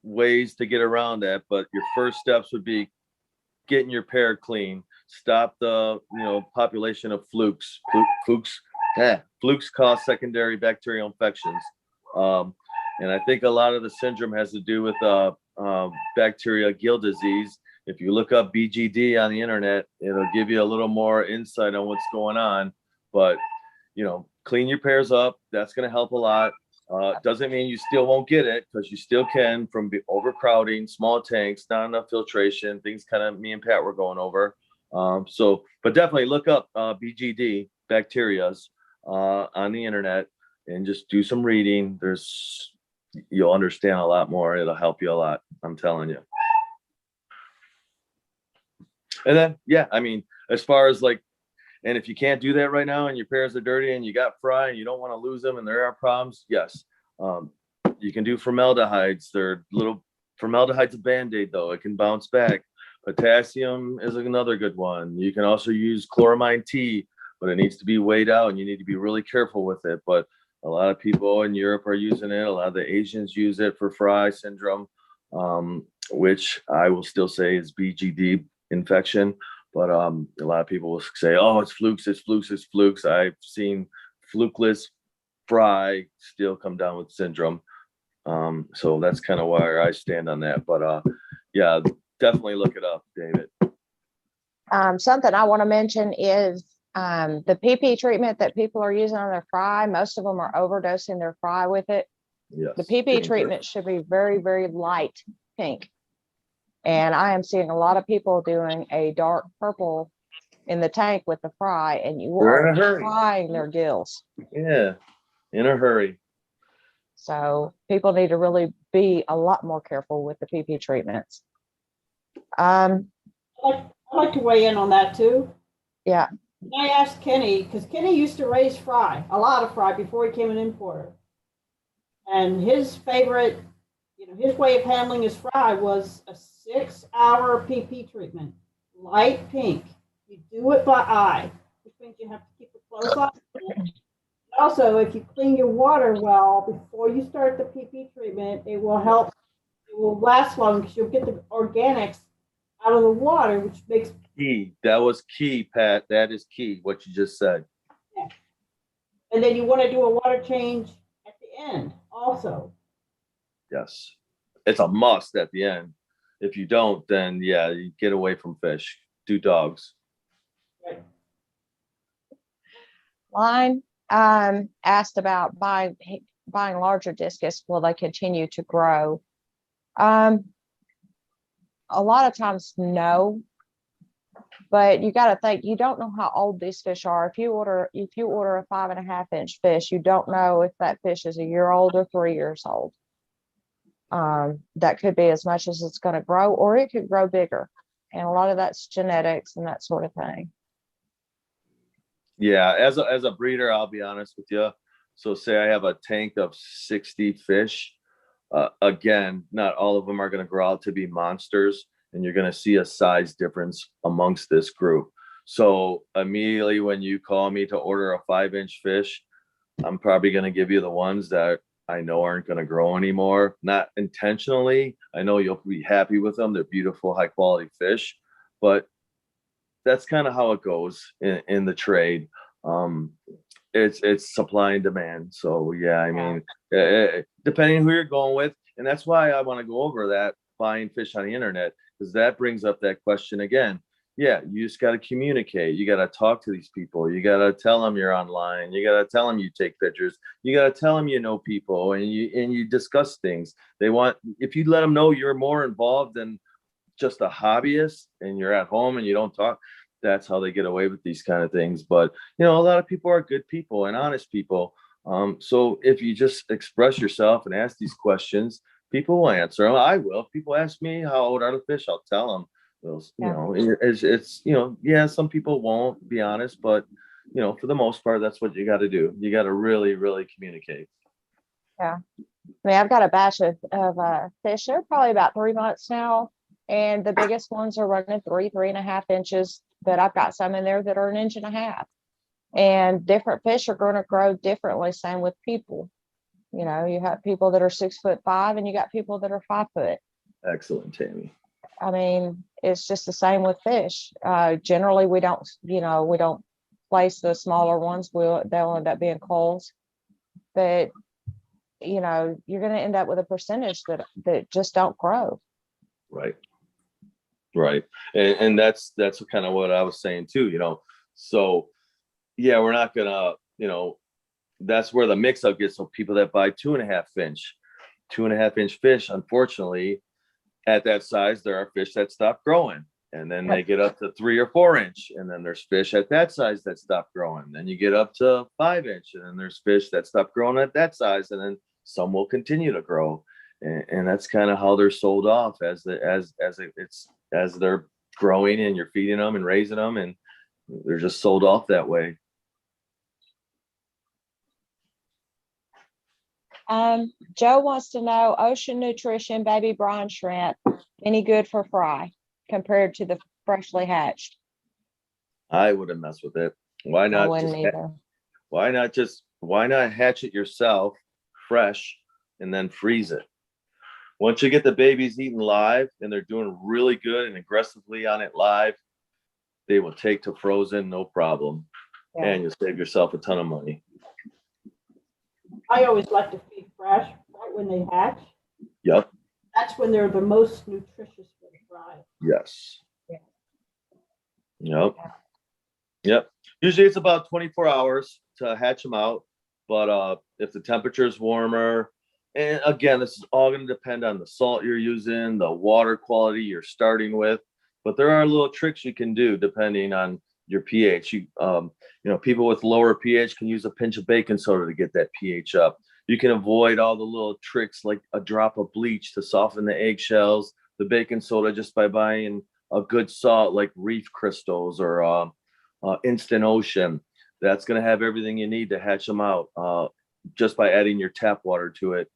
ways to get around that. But your first steps would be getting your pair clean. Stop the population of flukes. Flukes cause secondary bacterial infections. And I think a lot of the syndrome has to do with bacterial gill disease. If you look up BGD on the internet, it'll give you a little more insight on what's going on. But, clean your pairs up. That's going to help a lot. Doesn't mean you still won't get it, because you still can from overcrowding, small tanks, not enough filtration, things kind of me and Pat were going over. But definitely look up BGD, bacterias, on the internet and just do some reading. You'll understand a lot more. It'll help you a lot. I'm telling you. And then, as far as and if you can't do that right now and your pairs are dirty and you got fry and you don't want to lose them and there are problems, yes. You can do formaldehydes. Formaldehyde's a Band-Aid though. It can bounce back. Potassium is another good one. You can also use chloramine T, but it needs to be weighed out and you need to be really careful with it. But a lot of people in Europe are using it. A lot of the Asians use it for fry syndrome, which I will still say is BGD infection. But a lot of people will say, oh, it's flukes, it's flukes, it's flukes. I've seen flukeless fry still come down with syndrome. So that's kind of where I stand on that. But yeah, definitely look it up, David. Something I want to mention is the PP treatment that people are using on their fry. Most of them are overdosing their fry with it. Yes. The PP treatment should be very, very light pink. And I am seeing a lot of people doing a dark purple in the tank with the fry, and you They're are in a hurry. frying their gills. Yeah, in a hurry. So people need to really be a lot more careful with the PP treatments. Um, I'd like to weigh in on that too. yeah, And I asked Kenny, because Kenny used to raise fry, a lot of fry before he became an importer. And his favorite, his way of handling his fry was a 6-hour PP treatment, light pink. You do it by eye, which means you have to keep a close eye. Also, if you clean your water well before you start the PP treatment, it will help. It will last long because you'll get the organics out of the water, which makes Key. That was key, Pat. That is key, what you just said. yeah. And then you want to do a water change at the end also. Yes. It's a must at the end. If you don't, then yeah, you get away from fish. Do dogs. Right. Line asked about buying larger discus. Will they continue to grow? A lot of times, no. But you got to think, you don't know how old these fish are. If you order a 5.5-inch fish, you don't know if that fish is a year old or 3 years old. That could be as much as it's going to grow, or it could grow bigger. And a lot of that's genetics and that sort of thing. Yeah, as a breeder, I'll be honest with you. So say I have a tank of 60 fish. Again, not all of them are going to grow out to be monsters, and you're going to see a size difference amongst this group. So immediately when you call me to order a 5-inch fish, I'm probably going to give you the ones that I know aren't going to grow anymore. Not intentionally. I know you'll be happy with them. They're beautiful, high quality fish, but that's kind of how it goes in the trade. It's supply and demand. So yeah, I mean, depending who you're going with, and that's why I want to go over that buying fish on the internet, because that brings up that question again. Yeah, you just got to communicate. You got to talk to these people. You got to tell them you're online. You got to tell them you take pictures. You got to tell them you know people, and you discuss things. If you let them know you're more involved than just a hobbyist and you're at home and you don't talk, that's how they get away with these kind of things. But a lot of people are good people and honest people. So if you just express yourself and ask these questions, people will answer them. I will. If people ask me how old are the fish, I'll tell them. It's yeah, some people won't be honest, but for the most part, that's what you got to do. You got to really, really communicate. Yeah. I mean, I've got a batch of fish. They're probably about 3 months now. And the biggest ones are running 3.5 inches, but I've got some in there that are 1.5 inches. And different fish are going to grow differently. Same with people. You have people that are 6'5", and you got people that are 5 foot. Excellent, Tammy. I mean, it's just the same with fish. Generally, we don't place the smaller ones. They'll end up being culls. But, you're going to end up with a percentage that just don't grow. Right. And that's kind of what I was saying too, so yeah, we're not gonna, that's where the mix up gets. So people that buy 2.5-inch fish, unfortunately, at that size, there are fish that stop growing, and then they get up to 3 or 4 inch, and then there's fish at that size that stop growing. Then you get up to 5 inch, and then there's fish that stop growing at that size, and then some will continue to grow. And that's kind of how they're sold off as they're growing, and you're feeding them and raising them, and they're just sold off that way. Joe wants to know, Ocean Nutrition baby brine shrimp, any good for fry compared to the freshly hatched? I wouldn't mess with it. Why not? Why not hatch it yourself fresh and then freeze it? Once you get the babies eating live and they're doing really good and aggressively on it live, they will take to frozen, no problem. Yeah. And you'll save yourself a ton of money. I always like to feed fresh right when they hatch. Yep. That's when they're the most nutritious for the fry. Yes. Yeah. Yep. Usually it's about 24 hours to hatch them out. But if the temperature is warmer, and again, this is all going to depend on the salt you're using, the water quality you're starting with. But there are little tricks you can do depending on your pH. People with lower pH can use a pinch of baking soda to get that pH up. You can avoid all the little tricks like a drop of bleach to soften the eggshells, the baking soda, just by buying a good salt like Reef Crystals or Instant Ocean. That's going to have everything you need to hatch them out just by adding your tap water to it.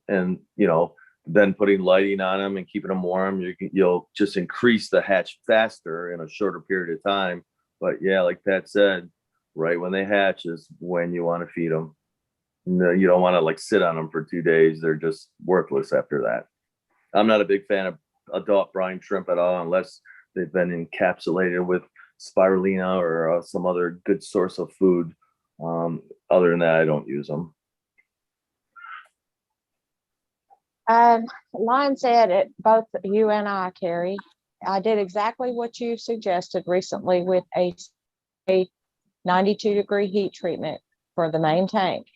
And, then putting lighting on them and keeping them warm, you'll just increase the hatch faster in a shorter period of time. But yeah, like Pat said, right when they hatch is when you want to feed them. No, you don't want to like sit on them for 2 days. They're just worthless after that. I'm not a big fan of adult brine shrimp at all, unless they've been encapsulated with spirulina or some other good source of food. Other than that, I don't use them. Line said it, both you and I, Carrie, I did exactly what you suggested recently with a 92-degree heat treatment for the main tank.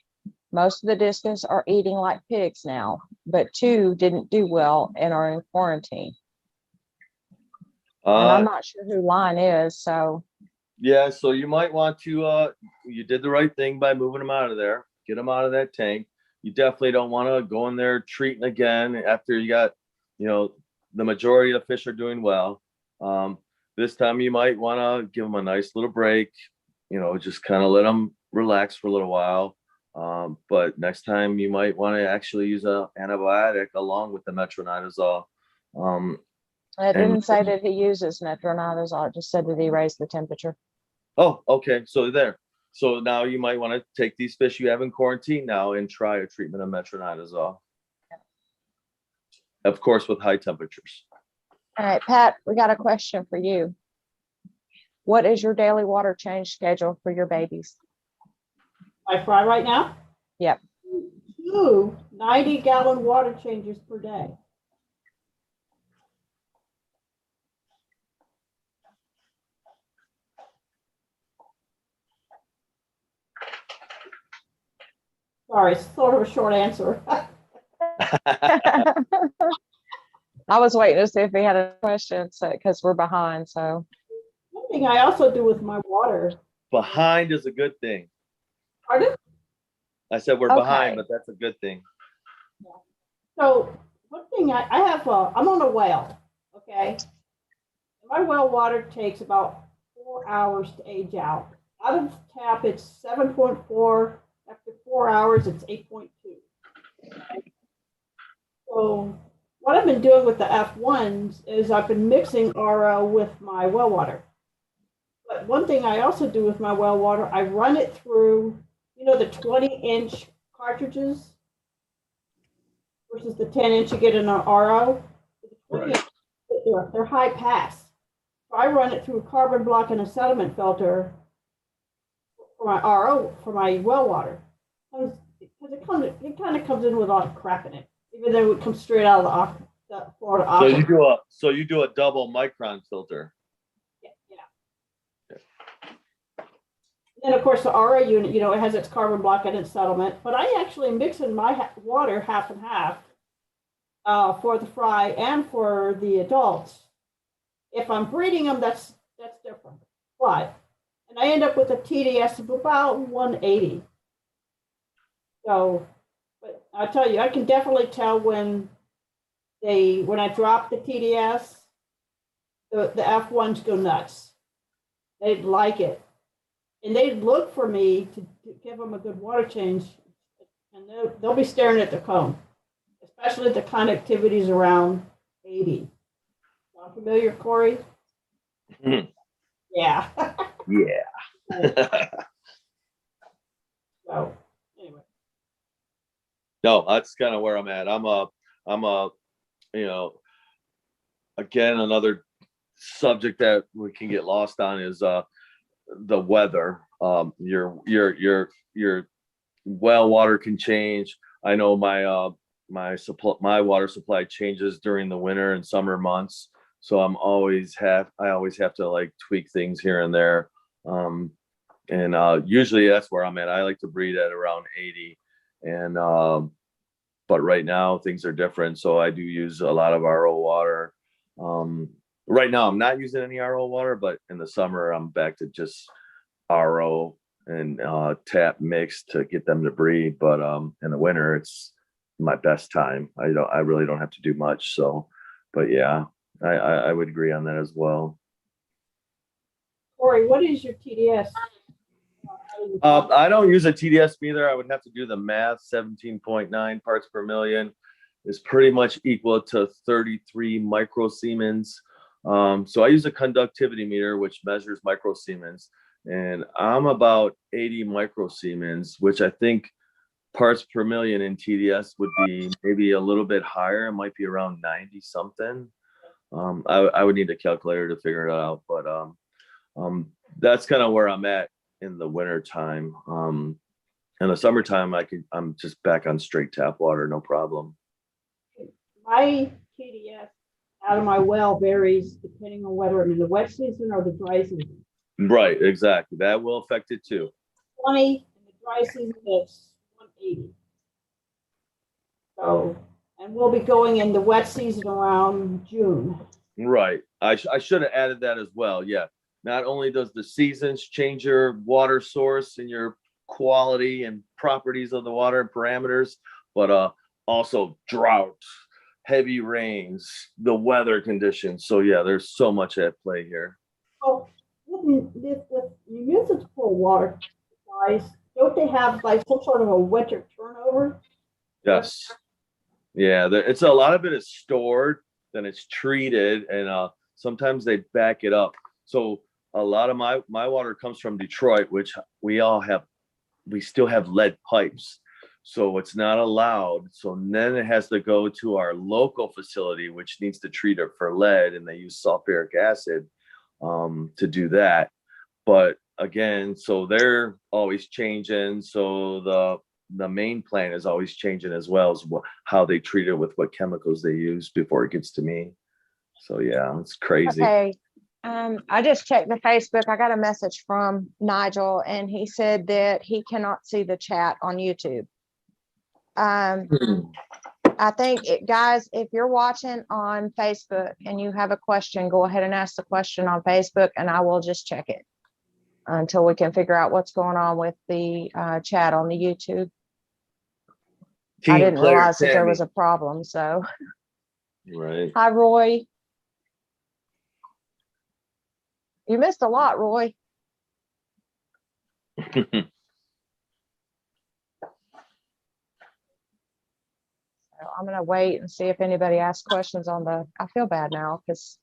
Most of the discus are eating like pigs now, but 2 didn't do well and are in quarantine. And I'm not sure who Line is, so. Yeah, so you might want to, you did the right thing by moving them out of there, get them out of that tank. You definitely don't want to go in there treating again after you got, the majority of the fish are doing well. This time you might want to give them a nice little break, just kind of let them relax for a little while. But next time you might want to actually use an antibiotic along with the metronidazole. It didn't say that he uses metronidazole, it just said that he raised the temperature. Oh, okay. So there. So now you might want to take these fish you have in quarantine now and try a treatment of metronidazole. Of course, with high temperatures. All right, Pat, we got a question for you. What is your daily water change schedule for your babies? I fry right now? Yep. 2 90-gallon water changes per day. Sorry, it's sort of a short answer. I was waiting to see if he had a question, because we're behind. So One thing I also do with my water. Behind is a good thing. Pardon? I said we're behind, but that's a good thing. Yeah. So one thing I have, I'm on a well, okay? My well water takes about 4 hours to age out. Out of the tap, it's 7.4. After 4 hours, it's 8.2. Okay? So what I've been doing with the F1s is I've been mixing RO with my well water. But one thing I also do with my well water, I run it through, the 20-inch cartridges versus the 10-inch you get in an RO. The 20-inch, they're high pass. So I run it through a carbon block and a sediment filter for my RO, for my well water. Because it kind of comes in with a lot of crap in it, even though it comes straight out of the Florida aquifer. So you do a double micron filter. Yeah. And of course the RO unit, it has its carbon block and its settlement, but I actually mix in my water half and half for the fry and for the adults. If I'm breeding them, that's different. And I end up with a TDS of about 180. So, but I tell you, I can definitely tell when I drop the TDS, the F1s go nuts. They'd like it. And they'd look for me to give them a good water change. And they'll be staring at the cone, especially the conductivities around 80. Sound familiar, Corey? Mm. Yeah. Yeah. So anyway. No, that's kind of where I'm at. Again, another subject that we can get lost on is the weather. Your well water can change. I know my water supply changes during the winter and summer months, so I always have to like tweak things here and there. And usually that's where I'm at. I like to breed at around 80, and but right now things are different, so I do use a lot of RO water. Right now I'm not using any RO water, but in the summer I'm back to just RO and tap mix to get them to breed. But in the winter, it's my best time. I really don't have to do much. So, but yeah, I would agree on that as well. Corey, what is your TDS? I don't use a TDS meter. I would have to do the math. 17.9 parts per million is pretty much equal to 33 microsiemens. So I use a conductivity meter, which measures microsiemens, and I'm about 80 microsiemens, which I think parts per million in TDS would be maybe a little bit higher. It might be around 90 something. I would need a calculator to figure it out, but that's kind of where I'm at in the winter time. In the summertime, I'm just back on straight tap water, no problem. My TDS out of my well varies depending on whether I'm in the wet season or the dry season. Right, exactly. That will affect it too. 20 in the dry season, it's 180. So, and we'll be going in the wet season around June. Right. I should have added that as well. Yeah. Not only does the seasons change your water source and your quality and properties of the water and parameters, but also drought, heavy rains, the weather conditions. So yeah, there's so much at play here. Oh, with municipal water supplies, don't they have like some sort of a winter turnover? Yes. Yeah, it's a lot of it is stored, then it's treated, and sometimes they back it up. So a lot of my water comes from Detroit, which we still have lead pipes. So it's not allowed. So then it has to go to our local facility, which needs to treat it for lead, and they use sulfuric acid to do that. But again, so they're always changing. So the main plant is always changing as well as how they treat it with what chemicals they use before it gets to me. So yeah, it's crazy. Okay. I just checked the Facebook. I got a message from Nigel, and he said that he cannot see the chat on YouTube. I think guys, if you're watching on Facebook and you have a question, go ahead and ask the question on Facebook, and I will just check it until we can figure out what's going on with the chat on the YouTube. I didn't realize that there was a problem. So, right. Hi, Roy. You missed a lot, Roy. So I'm going to wait and see if anybody asks questions on I feel bad now because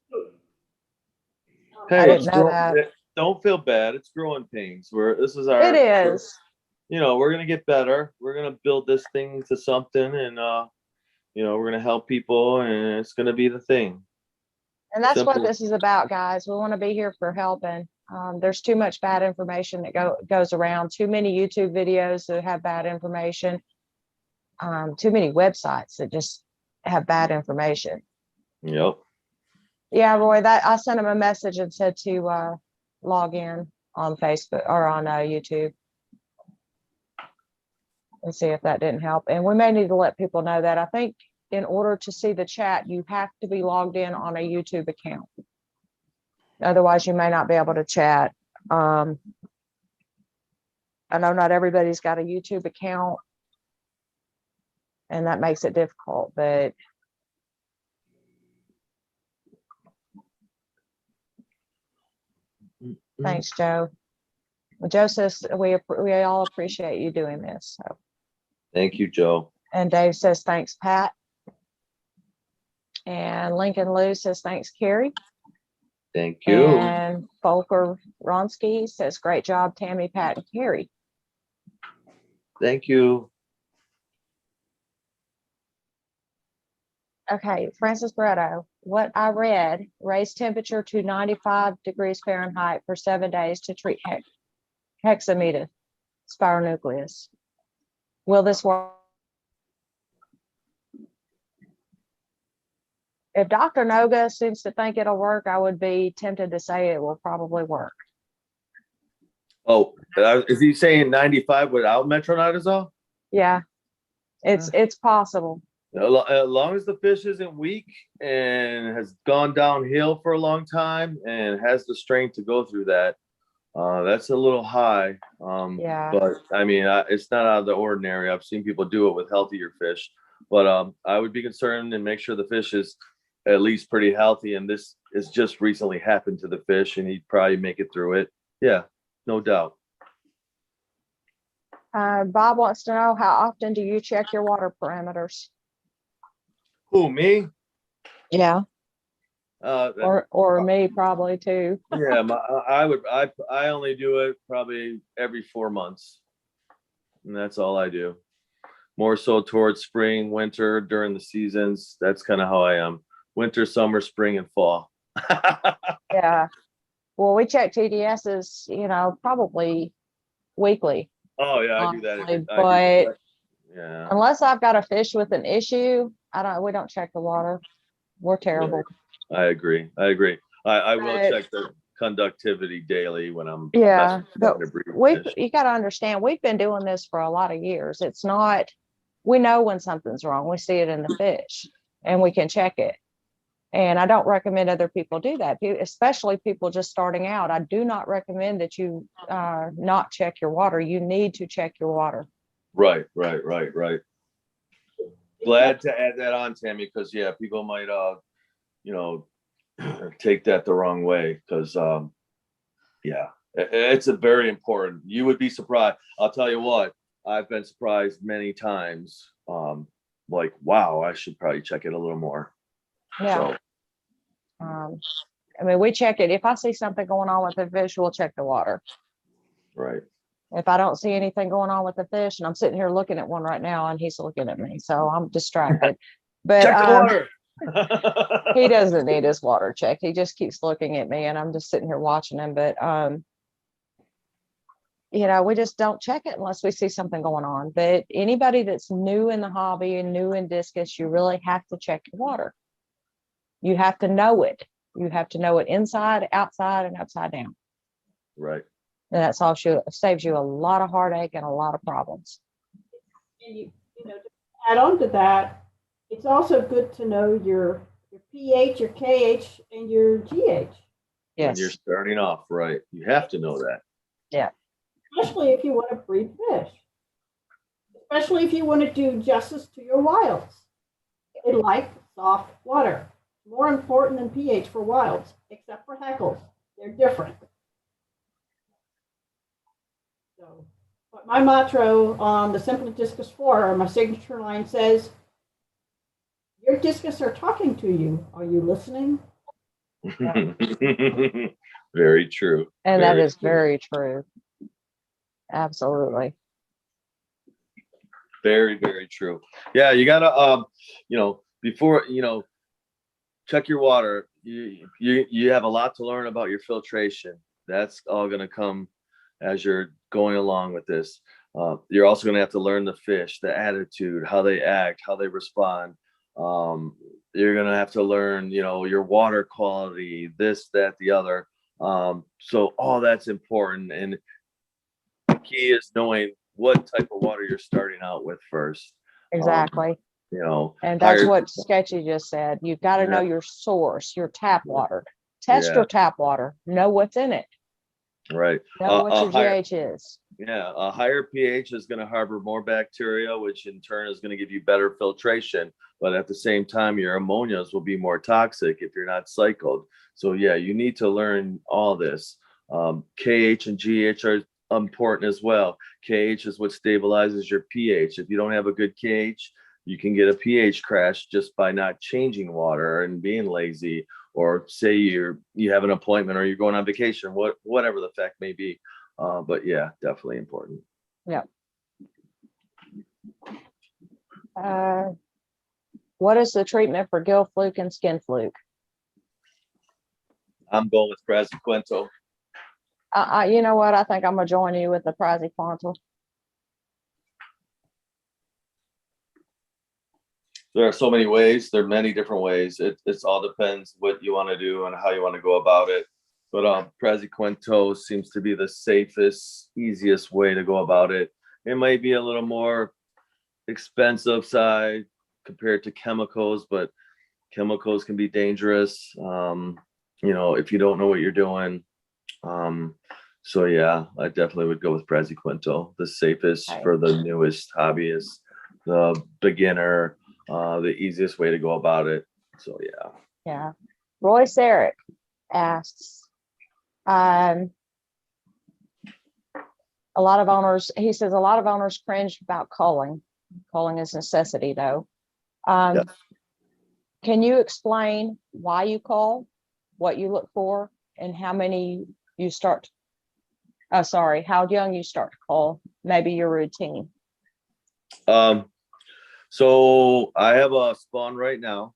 I didn't know that. Don't feel bad. It's growing pains. It is. We're going to get better. We're going to build this thing to something, and, we're going to help people, and it's going to be the thing. And that's what this is about, guys. We want to be here for helping. There's too much bad information that goes around. Too many YouTube videos that have bad information. Too many websites that just have bad information. Yep. Yeah, Roy. I sent him a message and said to log in on Facebook or on YouTube and see if that didn't help. And we may need to let people know that. I think in order to see the chat, you have to be logged in on a YouTube account. Otherwise, you may not be able to chat. I know not everybody's got a YouTube account, and that makes it difficult, but thanks, Joe. Joe says we all appreciate you doing this. So. Thank you, Joe. And Dave says, thanks, Pat. And Lincoln Lou says, thanks, Carrie. Thank you. And Volker Ronsky says, great job, Tammy, Pat, and Carrie. Thank you. Okay, Francis Bretto, what I read, raise temperature to 95 degrees Fahrenheit for 7 days to treat hexameter spironucleus. Will this work? If Dr. Noga seems to think it'll work, I would be tempted to say it will probably work. Oh, is he saying 95 without metronidazole? Yeah, it's possible. As long as the fish isn't weak and has gone downhill for a long time and has the strength to go through that, That's a little high. Yeah. But I mean, it's not out of the ordinary. I've seen people do it with healthier fish, but I would be concerned and make sure the fish is at least pretty healthy. And this has just recently happened to the fish, and he'd probably make it through it. Yeah, no doubt. Bob wants to know, how often do you check your water parameters? Who, me? Yeah. Uh, Or me probably too. yeah, I only do it probably every 4 months, and that's all I do. More so towards spring, winter, during the seasons. That's kind of how I am. Winter, summer, spring, and fall. Yeah. Well, we check TDSs, probably weekly, Oh yeah, I do that. honestly. I do But that. Yeah, unless I've got a fish with an issue, we don't check the water. We're terrible. I agree. I will But check the conductivity daily when I'm yeah, but trying to breed fish. you got to understand, we've been doing this for a lot of years. It's not, we know when something's wrong. We see it in the fish and we can check it. And I don't recommend other people do that, especially people just starting out. I do not recommend that you not check your water. You need to check your water. Right. Glad to add that on, Tammy, because yeah, people might you know, take that the wrong way, because yeah, it's a very important. You would be surprised. I'll tell you what, I've been surprised many times. Like, wow, I should probably check it a little more. Yeah. So, I mean, we check it. If I see something going on with the fish, we'll check the water. right. If I don't see anything going on with the fish, and I'm sitting here looking at one right now and he's looking at me, so I'm distracted. But Check the water. he doesn't need his water checked. He just keeps looking at me and I'm just sitting here watching him. But we just don't check it unless we see something going on. But anybody that's new in the hobby and new in discus, you really have to check your water. You have to know it. You have to know it inside, outside, and upside down. Right. And that's all saves you a lot of heartache and a lot of problems. And to add on to that, it's also good to know your pH, your KH, and your GH. Yes. When you're starting off, right? You have to know that. Yeah. Especially if you want to breed fish. Especially if you want to do justice to your wilds. They like soft water. More important than pH for wilds, except for heckles. They're different. So, but my motto on the Simple Discus 4, my signature line says, your discus are talking to you. Are you listening? Yeah. Very true. And that is very true. Absolutely. Very, very true. Yeah, you gotta before check your water. You have a lot to learn about your filtration. That's all gonna come as you're going along with this. You're also gonna have to learn the fish, the attitude, how they act, how they respond. You're gonna have to learn, your water quality, this, that, the other. So all that's important, and the key is knowing what type of water you're starting out with first. Exactly. And that's what Sketchy just said. You've got to know your source, your tap water. Test your tap water. Know what's in it. Right. Know what your GH is. Yeah, a higher pH is going to harbor more bacteria, which in turn is going to give you better filtration. But at the same time, your ammonias will be more toxic if you're not cycled. So yeah, you need to learn all this. KH and GH are important as well. KH is what stabilizes your pH. If you don't have a good KH, you can get a pH crash just by not changing water and being lazy, or say you have an appointment or you're going on vacation, whatever the fact may be. But yeah, definitely important. Yeah. What is the treatment for gill fluke and skin fluke? I'm going with Praziquantel. You know what? I think I'm gonna join you with the Praziquantel. There are so many ways. There are many different ways. It's all depends what you want to do and how you want to go about it. But Praziquantel seems to be the safest, easiest way to go about it. It might be a little more expensive side compared to chemicals, but chemicals can be dangerous. If you don't know what you're doing. So yeah, I definitely would go with Praziquinto, the safest Okay. for the newest hobbyist, the beginner, the easiest way to go about it. So yeah. Yeah. Royce Eric asks, um, he says a lot of owners cringe about culling. Culling is necessity though. Yeah. Can you explain why you cull, what you look for, and how many you start? How young you start to cull, maybe your routine. So I have a spawn right now.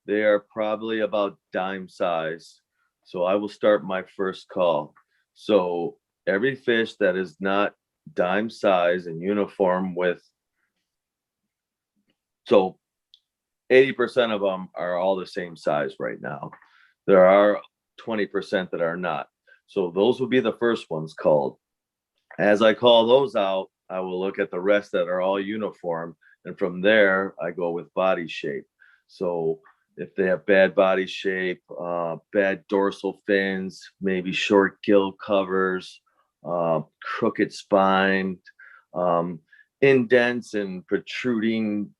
They are probably about dime size. So I will start my first call. So every fish that is not dime size and uniform with, so 80% of them are all the same size right now. There are 20% that are not. So those will be the first ones called. As I call those out, I will look at the rest that are all uniform. And from there, I go with body shape. So if they have bad body shape, bad dorsal fins, maybe short gill covers, crooked spine, um, indents and protruding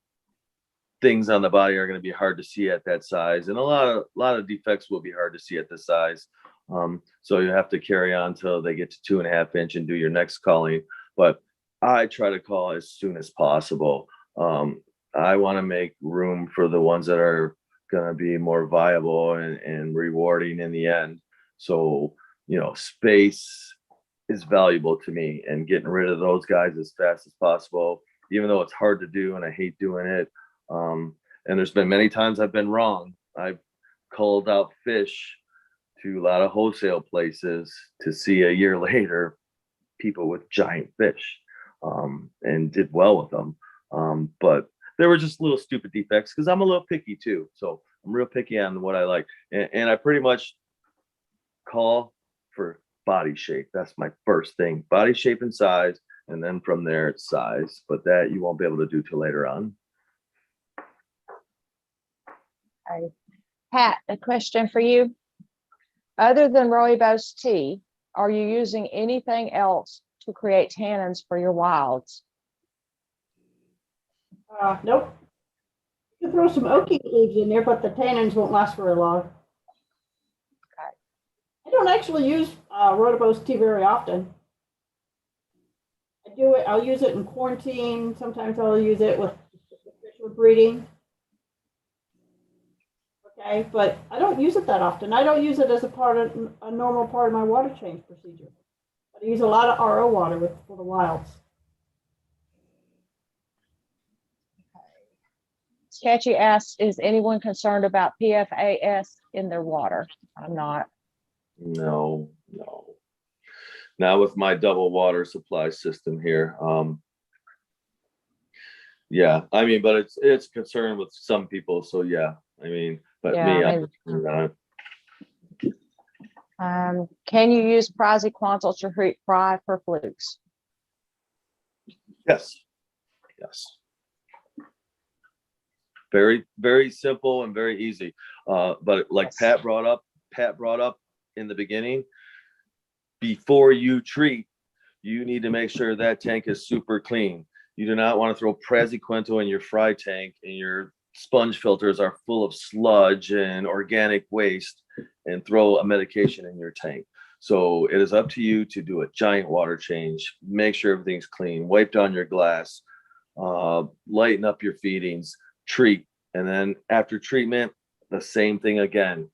things on the body are going to be hard to see at that size, and a lot of defects will be hard to see at this size. So you have to carry on till they get to 2.5 inch and do your next calling. But I try to call as soon as possible. I want to make room for the ones that are going to be more viable and rewarding in the end. So, space is valuable to me, and getting rid of those guys as fast as possible, even though it's hard to do and I hate doing it. And there's been many times I've been wrong. I've culled out fish to a lot of wholesale places to see a year later people with giant fish, and did well with them. But there were just little stupid defects because I'm a little picky too. So I'm real picky on what I like. And I pretty much call for body shape. That's my first thing, body shape and size. And then from there it's size, but that you won't be able to do till later on. Okay. Pat, a question for you. Other than rooibos tea, are you using anything else to create tannins for your wilds? Nope. You can throw some oaky leaves in there, but the tannins won't last very long. Okay. I don't actually use rooibos tea very often. I'll use it in quarantine. Sometimes I'll use it with fish we're breeding. Okay, but I don't use it that often. I don't use it as a normal part of my water change procedure. But I use a lot of RO water for the wilds. Sketchy asks, is anyone concerned about PFAS in their water? I'm not. No. Not with my double water supply system here. Yeah, I mean, but it's concerned with some people. So yeah, I mean, but Yeah, me, I mean, can you use praziquantel to fry for flukes? yes. Very, very simple and very easy. But like Yes. Pat brought up in the beginning, before you treat, you need to make sure that tank is super clean. You do not want to throw praziquantel in your fry tank and your sponge filters are full of sludge and organic waste and throw a medication in your tank. So it is up to you to do a giant water change, make sure everything's clean, wipe down your glass, lighten up your feedings, treat. And then after treatment, the same thing again,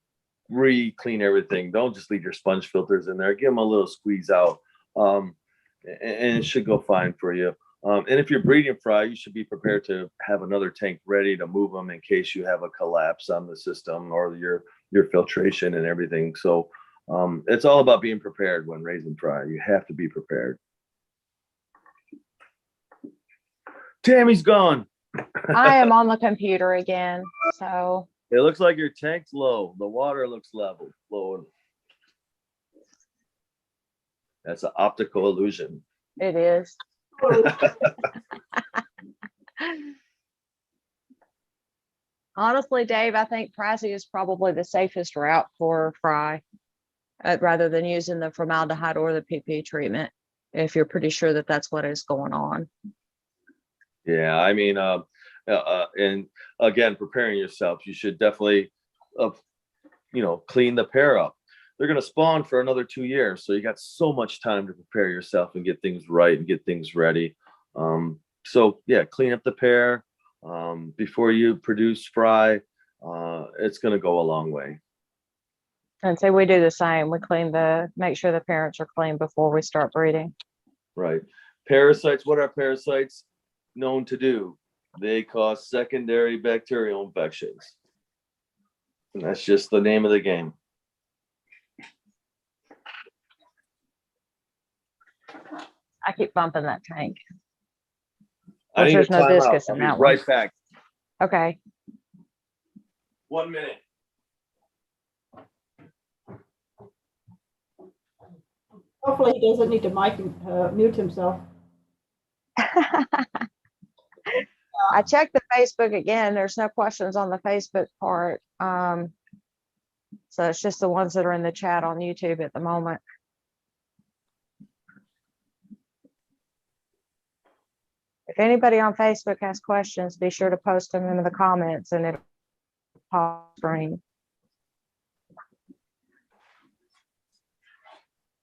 re-clean everything. Don't just leave your sponge filters in there, give them a little squeeze out. And it should go fine for you. And if you're breeding fry, you should be prepared to have another tank ready to move them in case you have a collapse on the system or your filtration and everything. So it's all about being prepared when raising fry. You have to be prepared. Tammy's gone. I am on the computer again, so. It looks like your tank's low. The water looks level. Low. That's an optical illusion. It is. Honestly, Dave, I think Prazi is probably the safest route for fry. rather than using the formaldehyde or the PP treatment, if you're pretty sure that that's what is going on. Yeah, I mean, and again, preparing yourself, you should definitely, clean the pair up. They're going to spawn for another 2 years, so you got so much time to prepare yourself and get things right and get things ready. So yeah, clean up the pair before you produce fry. It's going to go a long way. And so we do the same. We make sure the parents are clean before we start breeding. Right. Parasites, what are parasites known to do? They cause secondary bacterial infections. And that's just the name of the game. I keep bumping that tank. I need There's a no timeout. discus I'll in be that one. right back. Okay. 1 minute. Hopefully he doesn't need to mute himself. I checked the Facebook again. There's no questions on the Facebook part. So it's just the ones that are in the chat on YouTube at the moment. If anybody on Facebook has questions, be sure to post them into the comments and it'll pop screen.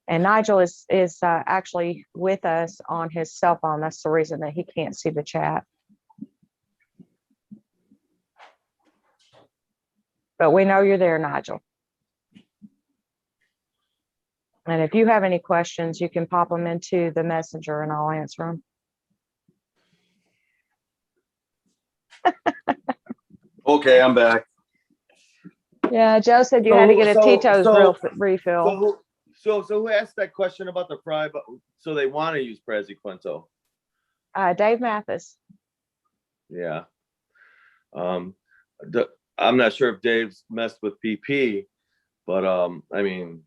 And Nigel is actually with us on his cell phone. That's the reason that he can't see the chat. But we know you're there, Nigel. And if you have any questions, you can pop them into the messenger and I'll answer them. Okay, I'm back. Yeah, Joe said you had to get a Tito's refill. So who asked that question about the fry? But so they want to use praziquantel. Dave Mathis. Yeah. I'm not sure if Dave's messed with PP, but I mean,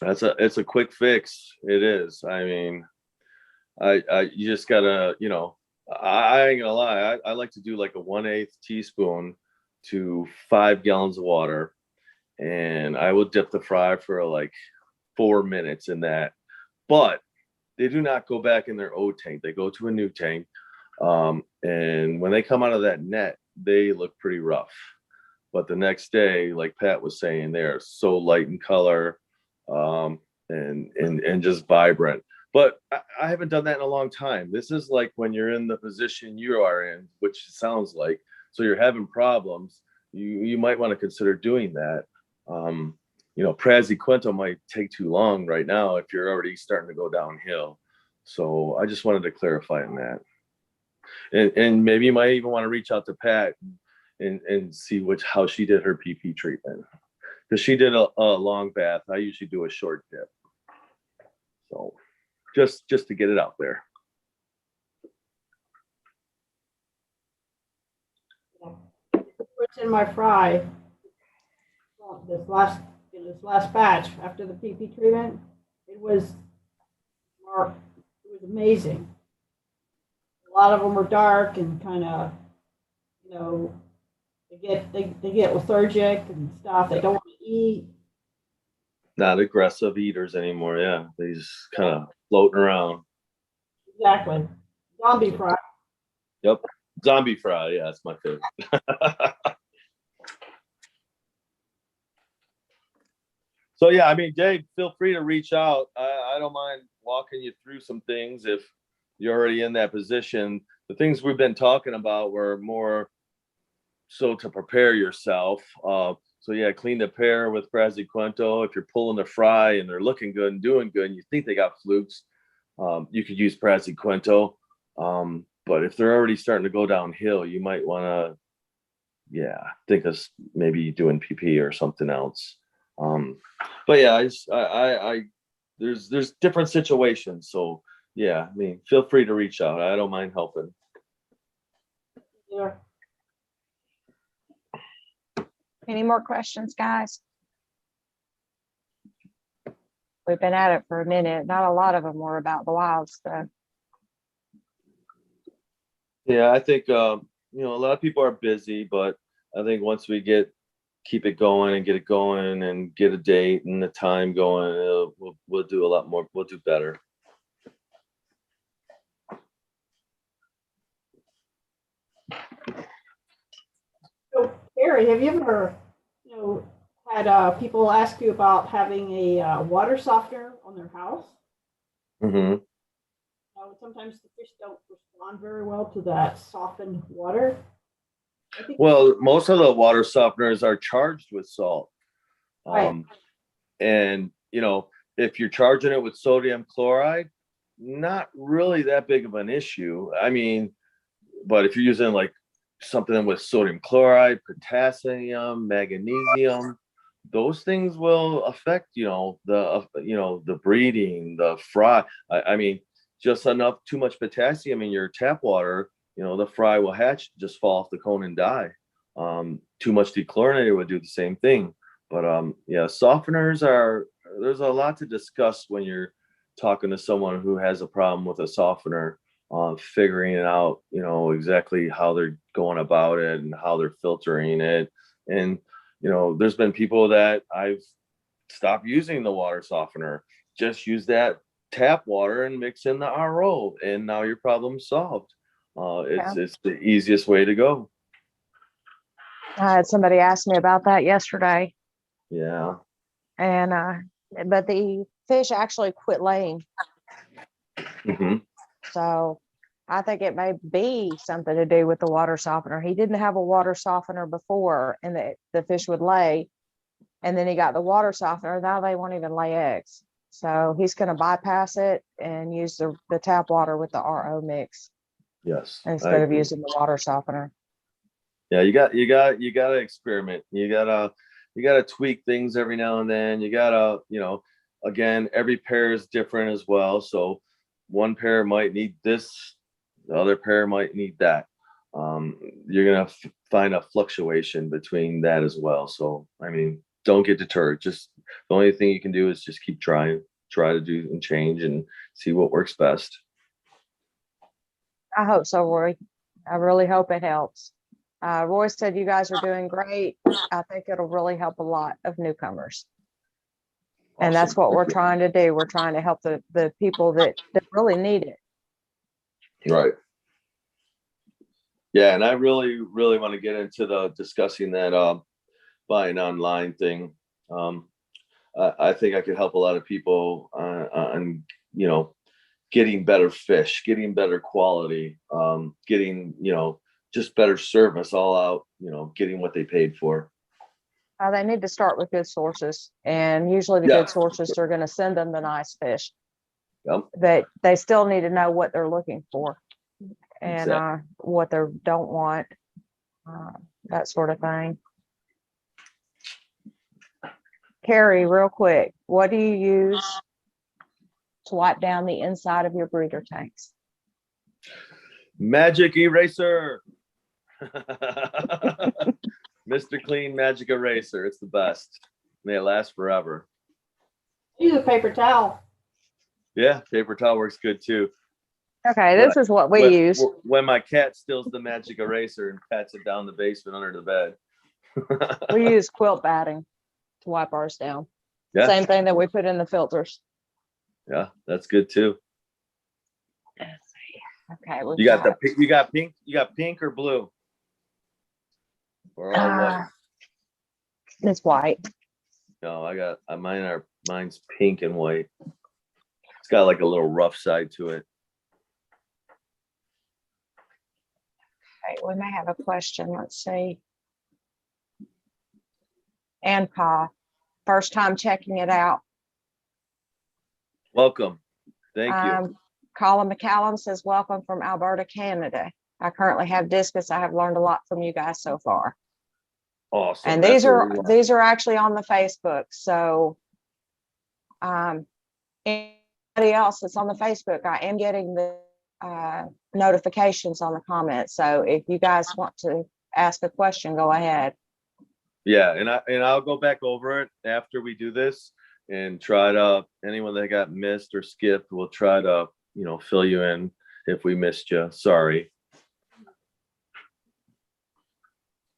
it's a quick fix. It is. I mean, you just gotta, I ain't gonna lie. I like to do like a 1/8 teaspoon to 5 gallons of water, and I will dip the fry for like 4 minutes in that. But they do not go back in their old tank. They go to a new tank, and when they come out of that net, they look pretty rough. But the next day, like Pat was saying, they're so light in color, and just vibrant. But I haven't done that in a long time. This is like when you're in the position you are in, which it sounds like. So you're having problems. You might want to consider doing that. Praziquantel might take too long right now if you're already starting to go downhill. So I just wanted to clarify on that. And maybe you might even want to reach out to Pat and see how she did her PP treatment. Because she did a long bath. I usually do a short dip. So just to get it out there. What's in my fry? Well, this last batch after the PP treatment, it was amazing. A lot of them were dark and kind of, they get lethargic and stuff. They don't want to eat. Not aggressive eaters anymore. Yeah, they just kind of floating around. Exactly. Zombie fry. Yep. Zombie fry. Yeah, that's my favorite. So yeah, I mean, Dave, feel free to reach out. I don't mind walking you through some things if you're already in that position. The things we've been talking about were more so to prepare yourself. So yeah, clean the pair with praziquantel. If you're pulling the fry and they're looking good and doing good and you think they got flukes, you could use praziquantel. But if they're already starting to go downhill, you might want to, think of maybe doing PP or something else. But yeah, there's different situations. So yeah, I mean, feel free to reach out. I don't mind helping. Yeah. Any more questions, guys? We've been at it for a minute. Not a lot of them were about the wild stuff. Yeah, I think a lot of people are busy, but I think once we get keep it going and get it going and get a date and the time going. We'll do a lot more. We'll do better. So, Carrie, have you ever, had people ask you about having a water softener on their house? Mm-hmm. Sometimes the fish don't respond very well to that softened water. Well, most of the water softeners are charged with salt. Right. And, if you're charging it with sodium chloride, not really that big of an issue. I mean, but if you're using like something with sodium chloride, potassium, magnesium, those things will affect, the breeding, the fry. I mean, just enough, too much potassium in your tap water, the fry will hatch, just fall off the cone and die. Too much dechlorinator would do the same thing. But yeah, softeners there's a lot to discuss when you're talking to someone who has a problem with a softener, figuring it out, exactly how they're going about it and how they're filtering it. And, there's been people that I've stopped using the water softener, just use that tap water and mix in the RO, and now your problem's solved. It's the easiest way to go. I had somebody ask me about that yesterday. Yeah. And but the fish actually quit laying. Mm-hmm. So I think it may be something to do with the water softener. He didn't have a water softener before, and the fish would lay. And then he got the water softener. Now they won't even lay eggs. So he's going to bypass it and use the tap water with the RO mix. Yes. Instead of using the water softener. Yeah, you got to experiment. You gotta tweak things every now and then. You gotta, again, every pair is different as well. So one pair might need this, the other pair might need that. You're gonna find a fluctuation between that as well. So I mean, don't get deterred. Just the only thing you can do is just keep trying, try to do and change and see what works best. I hope so, Roy. I really hope it helps. Roy said you guys are doing great. I think it'll really help a lot of newcomers. Awesome. And that's what we're trying to do. We're trying to help the people that really need it. Right. Yeah, and I really, really want to get into discussing that buying online thing. I think I could help a lot of people on getting better fish, getting better quality, getting just better service all out, getting what they paid for. They need to start with good sources, and usually the good sources are going to send them the nice fish. Yep. But they still need to know what they're looking for and Exactly. what they don't want, that sort of thing. Carrie, real quick, what do you use to wipe down the inside of your breeder tanks? Magic eraser. Mr. Clean Magic Eraser. It's the best. May it last forever. Use a paper towel. Yeah, paper towel works good too. Okay, this is what we use. When my cat steals the magic eraser and pats it down the basement under the bed. We use quilt batting to wipe ours down. Yeah. Same thing that we put in the filters. Yeah, that's good too. Okay. You got pink or blue? Or all white? It's white. No, mine's pink and white. It's got like a little rough side to it. Okay, we may have a question. Let's see. And Pa, first time checking it out. Welcome. Thank you. Colin McCallum says, welcome from Alberta, Canada. I currently have Discus. I have learned a lot from you guys so far. Awesome. And these are actually on the Facebook. So anybody else that's on the Facebook, I am getting the notifications on the comments. So if you guys want to ask a question, go ahead. Yeah, and I'll go back over it after we do this and try to, anyone that got missed or skipped, we'll try to, fill you in if we missed you. Sorry.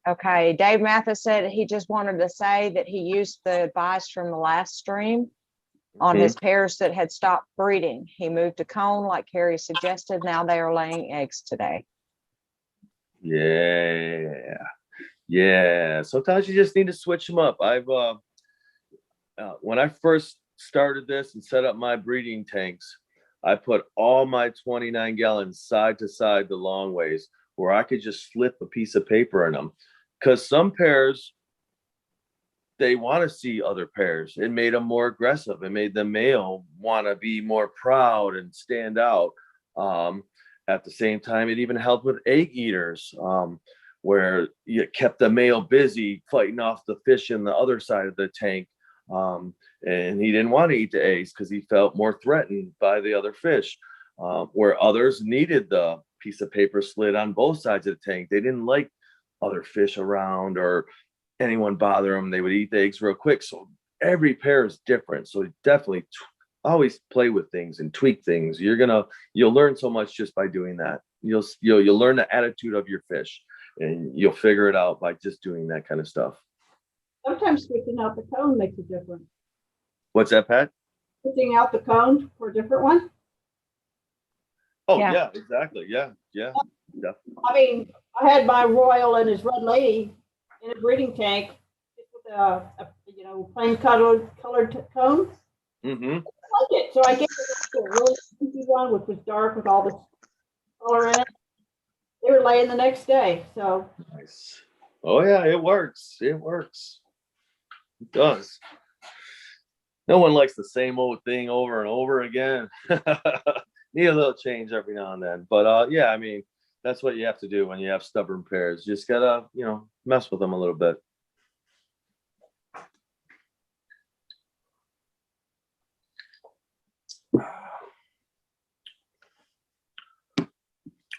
Okay, Dave Mathis said he just wanted to say that he used the advice from the last stream on his pairs that had stopped breeding. He moved to cone like Carrie suggested. Now they are laying eggs today. Yeah. Yeah. Sometimes you just need to switch them up. I've when I first started this and set up my breeding tanks, I put all my 29 gallons side to side the long ways where I could just slip a piece of paper in them. Because some pairs, they want to see other pairs. It made them more aggressive. It made the male want to be more proud and stand out. At the same time, it even helped with egg eaters, where you kept the male busy fighting off the fish in the other side of the tank. And he didn't want to eat the eggs because he felt more threatened by the other fish, where others needed the piece of paper slid on both sides of the tank. They didn't like other fish around or anyone bother them. They would eat the eggs real quick. So every pair is different. So definitely always play with things and tweak things. You'll learn so much just by doing that. You'll learn the attitude of your fish, and you'll figure it out by just doing that kind of stuff. Sometimes switching out the cone makes a difference. What's that, Pat? Switching out the cone for a different one. Oh Yeah. yeah, exactly. Yeah. I mean, I had my Royal and his Red Lady in a breeding tank with a plain colored cone. Mm-hmm. I like it. So I gave it a really easy one, which was dark with all the color in it. They were laying the next day. So Nice. Oh yeah, it works. It works. It does. No one likes the same old thing over and over again. Need a little change every now and then. But yeah, I mean, that's what you have to do when you have stubborn pairs. You just gotta, mess with them a little bit.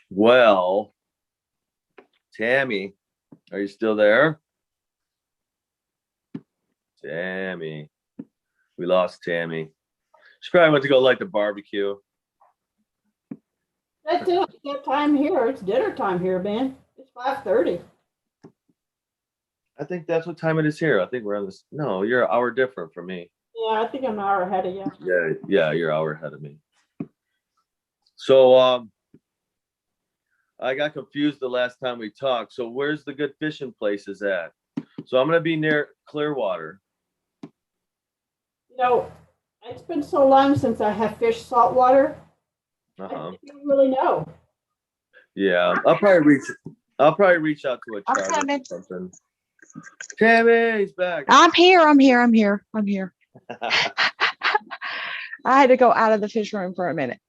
Well, Tammy, are you still there? Tammy. We lost Tammy. She probably went to go light the barbecue. that's it. It's that time here. It's dinner time here, man. It's 5:30. I think that's what time it is here. I think we're on this. No, you're an hour different from me. Yeah, I think I'm an hour ahead of you. Yeah, you're an hour ahead of me. So I got confused the last time we talked. So where's the good fishing places at? So I'm gonna be near Clearwater. It's been so long since I have fished saltwater. I don't really know. Yeah, I'll probably reach out to a I'm charter or coming. something. Tammy's back. I'm here. I had to go out of the fish room for a minute.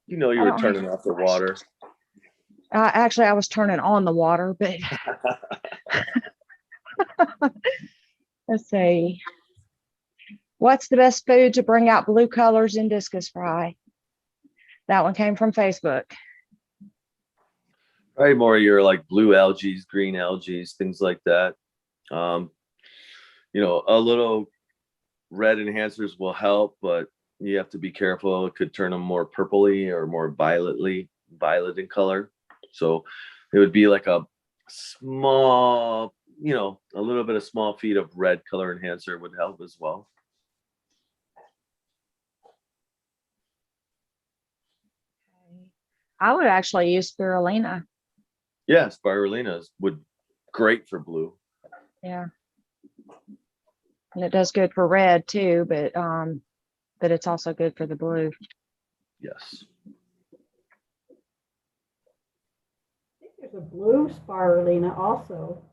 You were turning off the water. Actually, I was turning on the water, but let's see. What's the best food to bring out blue colors in discus fry? That one came from Facebook. Probably more your like blue algae, green algae, things like that. A little red enhancers will help, but you have to be careful. It could turn them more purpley or more violet in color. So it would be like a small, a little bit of small feet of red color enhancer would help as well. I would actually use spirulina. Yeah, spirulina would great for blue. Yeah. And it does good for red too, but it's also good for the blue. Yes. I think there's a blue spirulina also.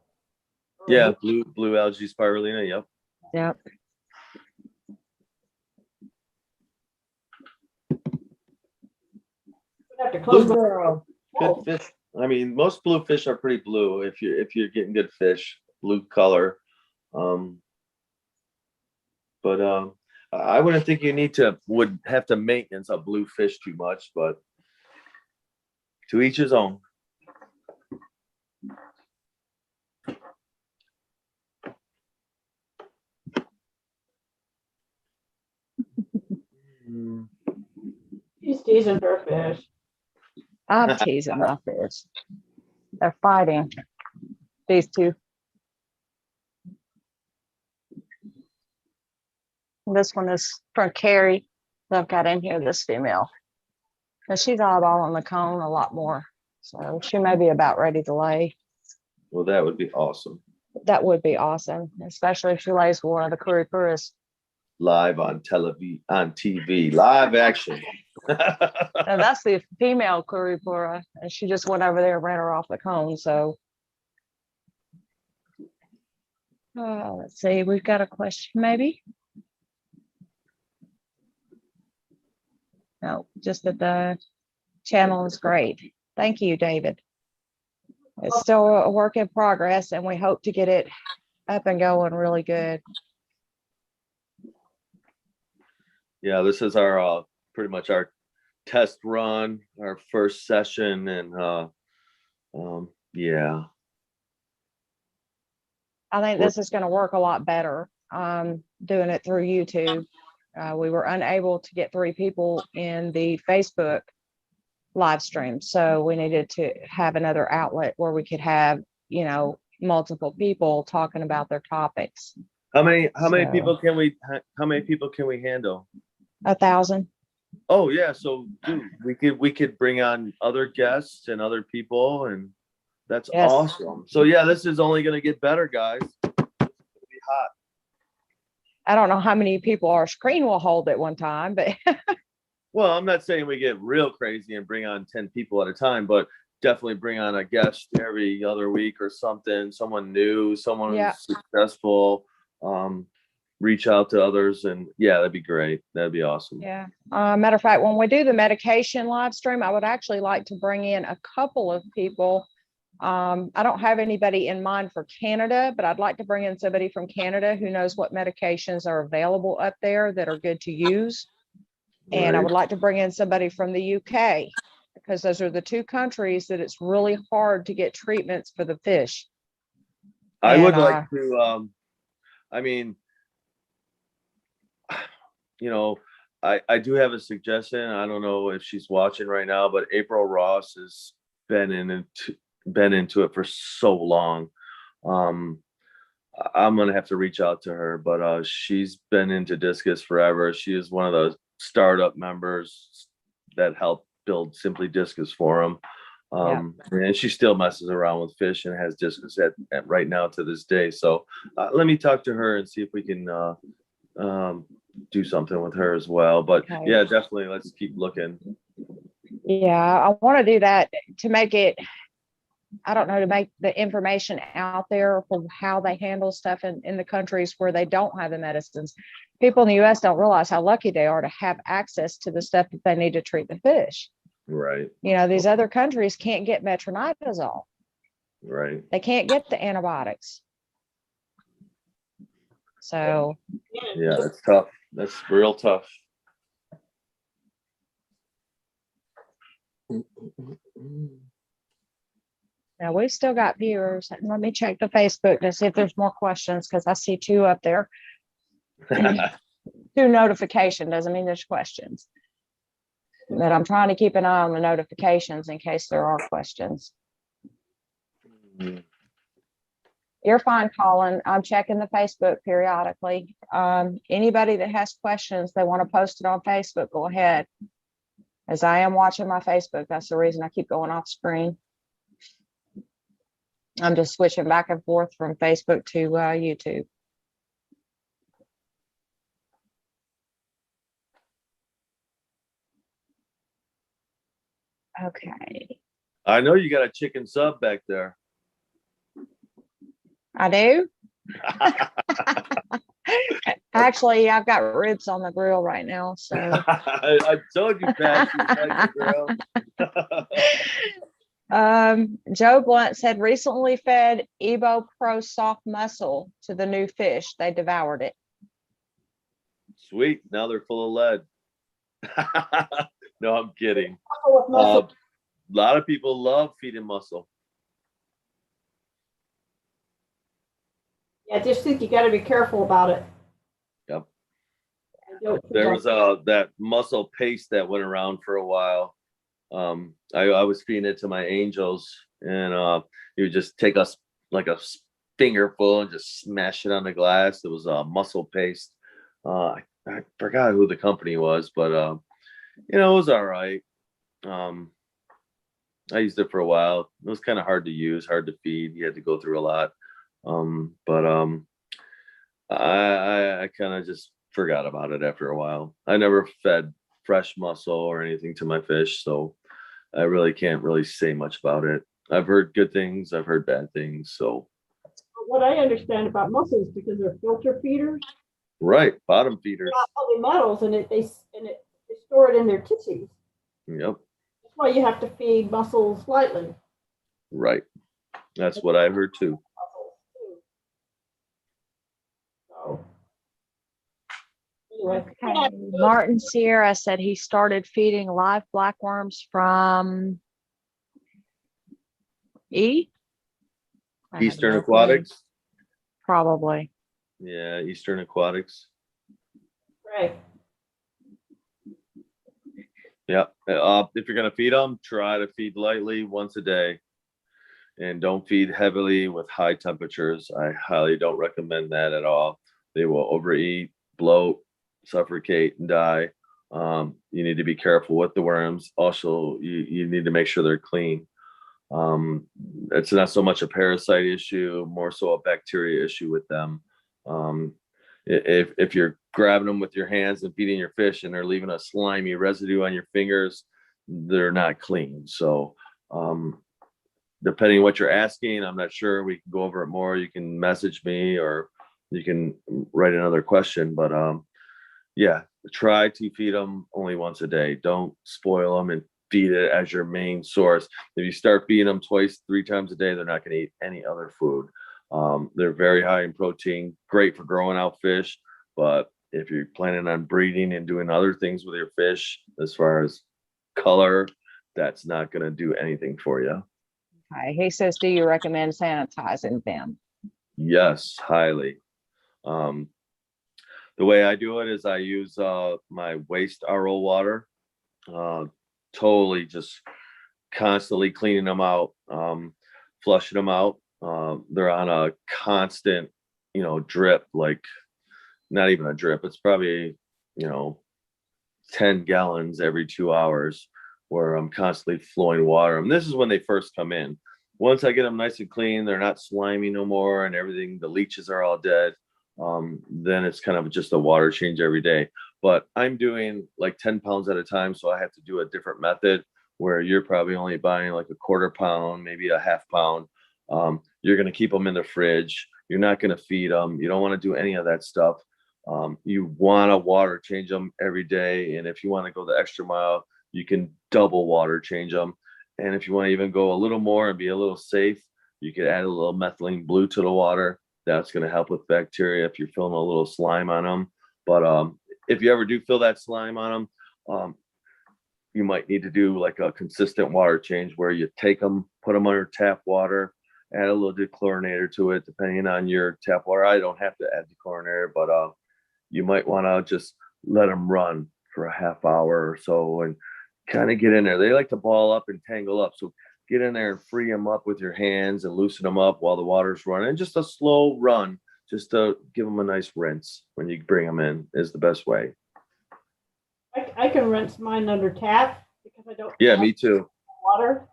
Yeah, blue algae spirulina. Yep. Yep. Have to close Good fish. I mean, most blue fish are pretty blue if you're getting good fish, blue color. But I wouldn't think you would have to maintenance a blue fish too much, but to each his own. She's teasing her fish. I'm teasing my fish. They're fighting. These two. This one is from Carrie. I've got in here this female. And she's eyeballing the cone a lot more. So she may be about ready to lay. Well, that would be awesome. That would be awesome, especially if she lays one of the Kuripuras. Live on TV, live action. And that's the female Kuripura, and she just went over there and ran her off the cone. So let's see, we've got a question maybe. No, just that the channel is great. Thank you, David. It's still a work in progress, and we hope to get it up and going really good. Yeah, this is our pretty much our test run, our first session, and yeah. I think this is going to work a lot better doing it through YouTube. We were unable to get 3 people in the Facebook live stream, so we needed to have another outlet where we could have, you know, multiple people talking about their topics. How many people can we handle? 1,000. Oh yeah, so dude, we could bring on other guests and other people, and that's Yes. awesome. So yeah, this is only going to get better, guys. It's going to be hot. I don't know how many people our screen will hold at one time, but Well, I'm not saying we get real crazy and bring on 10 people at a time, but definitely bring on a guest every other week or something, someone new, someone who's successful, reach out to others, and yeah, that'd be great. That'd be awesome. yeah. Matter of fact, when we do the medication live stream, I would actually like to bring in a couple of people. I don't have anybody in mind for Canada, but I'd like to bring in somebody from Canada who knows what medications are available up there that are good to use. And I would like to bring in somebody from the UK, because those are the 2 countries that it's really hard to get treatments for the fish. I would like to, I mean, you know, I do have a suggestion. I don't know if she's watching right now, but April Ross has been into it for so long. I'm gonna have to reach out to her, but she's been into discus forever. She is one of those startup members that helped build Simply Discus for them. And she still messes around with fish and has discus at right now to this day. So let me talk to her and see if we can do something with her as well. But yeah, definitely let's keep looking. Yeah, I want to do that to make it, I don't know, to make the information out there for how they handle stuff in the countries where they don't have the medicines. People in the US don't realize how lucky they are to have access to the stuff that they need to treat the fish. Right. You know, these other countries can't get metronidazole. Right. They can't get the antibiotics. So yeah, that's tough. That's real tough. now we've still got viewers. Let me check the Facebook to see if there's more questions, because I see 2 up there. 2 notification doesn't mean there's questions, but I'm trying to keep an eye on the notifications in case there are questions. You're fine, Colin. I'm checking the Facebook periodically. Anybody that has questions, they want to post it on Facebook, go ahead. As I am watching my Facebook, that's the reason I keep going off screen. I'm just switching back and forth from Facebook to YouTube. Okay. I know you got a chicken sub back there. I do. Actually, I've got ribs on the grill right now. So I told you, Pat, you like the grill. Joe Blunt said recently fed Evo Pro soft muscle to the new fish. They devoured it. Sweet. Now they're full of lead. No, I'm kidding. Muscle. A lot of people love feeding mussel. Yeah, I just think you got to be careful about it. Yep. There was that mussel paste that went around for a while. I was feeding it to my angels, and he would just take us like a fingerful and just smash it on the glass. It was muscle paste. I forgot who the company was, but it was all right. Um, I used it for a while. It was kind of hard to use, hard to feed. You had to go through a lot. But I kind of just forgot about it after a while. I never fed fresh mussel or anything to my fish, so I really can't really say much about it. I've heard good things, I've heard bad things. So What I understand about mussels, because they're filter feeders, right, bottom feeders. polymetals, and they store it in their tissues. Yep, That's why you have to feed mussels lightly. right. That's what I heard too. So anyway, Okay. Martin Sierra said he started feeding live blackworms from I have Eastern no clue. Aquatics. Probably. Yeah, Eastern Aquatics. Right. Yeah. If you're gonna feed them, try to feed lightly once a day, and don't feed heavily with high temperatures. I highly don't recommend that at all. They will overeat, bloat, suffocate, and die. You need to be careful with the worms. Also, you need to make sure they're clean. It's not so much a parasite issue, more so a bacteria issue with them. If you're grabbing them with your hands and feeding your fish and they're leaving a slimy residue on your fingers, they're not clean. So depending what you're asking, I'm not sure. We can go over it more. You can message me or you can write another question. But yeah, try to feed them only once a day. Don't spoil them and feed it as your main source. If you start feeding them twice, 3 times a day, they're not going to eat any other food. They're very high in protein, great for growing out fish. But if you're planning on breeding and doing other things with your fish, as far as color, that's not going to do anything for you. Okay. He says, do you recommend sanitizing them? Yes, highly. The way I do it is I use my waste RO water, totally just constantly cleaning them out, flushing them out. They're on a constant, drip, like not even a drip. It's probably, 10 gallons every 2 hours where I'm constantly flowing water. And this is when they first come in. Once I get them nice and clean, they're not slimy no more and everything, the leeches are all dead. Then it's kind of just a water change every day. But I'm doing like 10 pounds at a time. So I have to do a different method where you're probably only buying like a quarter pound, maybe a half pound. You're going to keep them in the fridge. You're not going to feed them. You don't want to do any of that stuff. You want to water change them every day. And if you want to go the extra mile, you can double water change them. And if you want to even go a little more and be a little safe, you could add a little methylene blue to the water. That's going to help with bacteria if you're feeling a little slime on them. But if you ever do feel that slime on them, you might need to do like a consistent water change where you take them, put them under tap water, add a little dechlorinator to it, depending on your tap water. I don't have to add dechlorinator, but you might want to just let them run for a half hour or so and kind of get in there. They like to ball up and tangle up. So get in there and free them up with your hands and loosen them up while the water's running. And just a slow run, just to give them a nice rinse when you bring them in is the best way. I can rinse mine under tap because I don't. Yeah, me too. Water.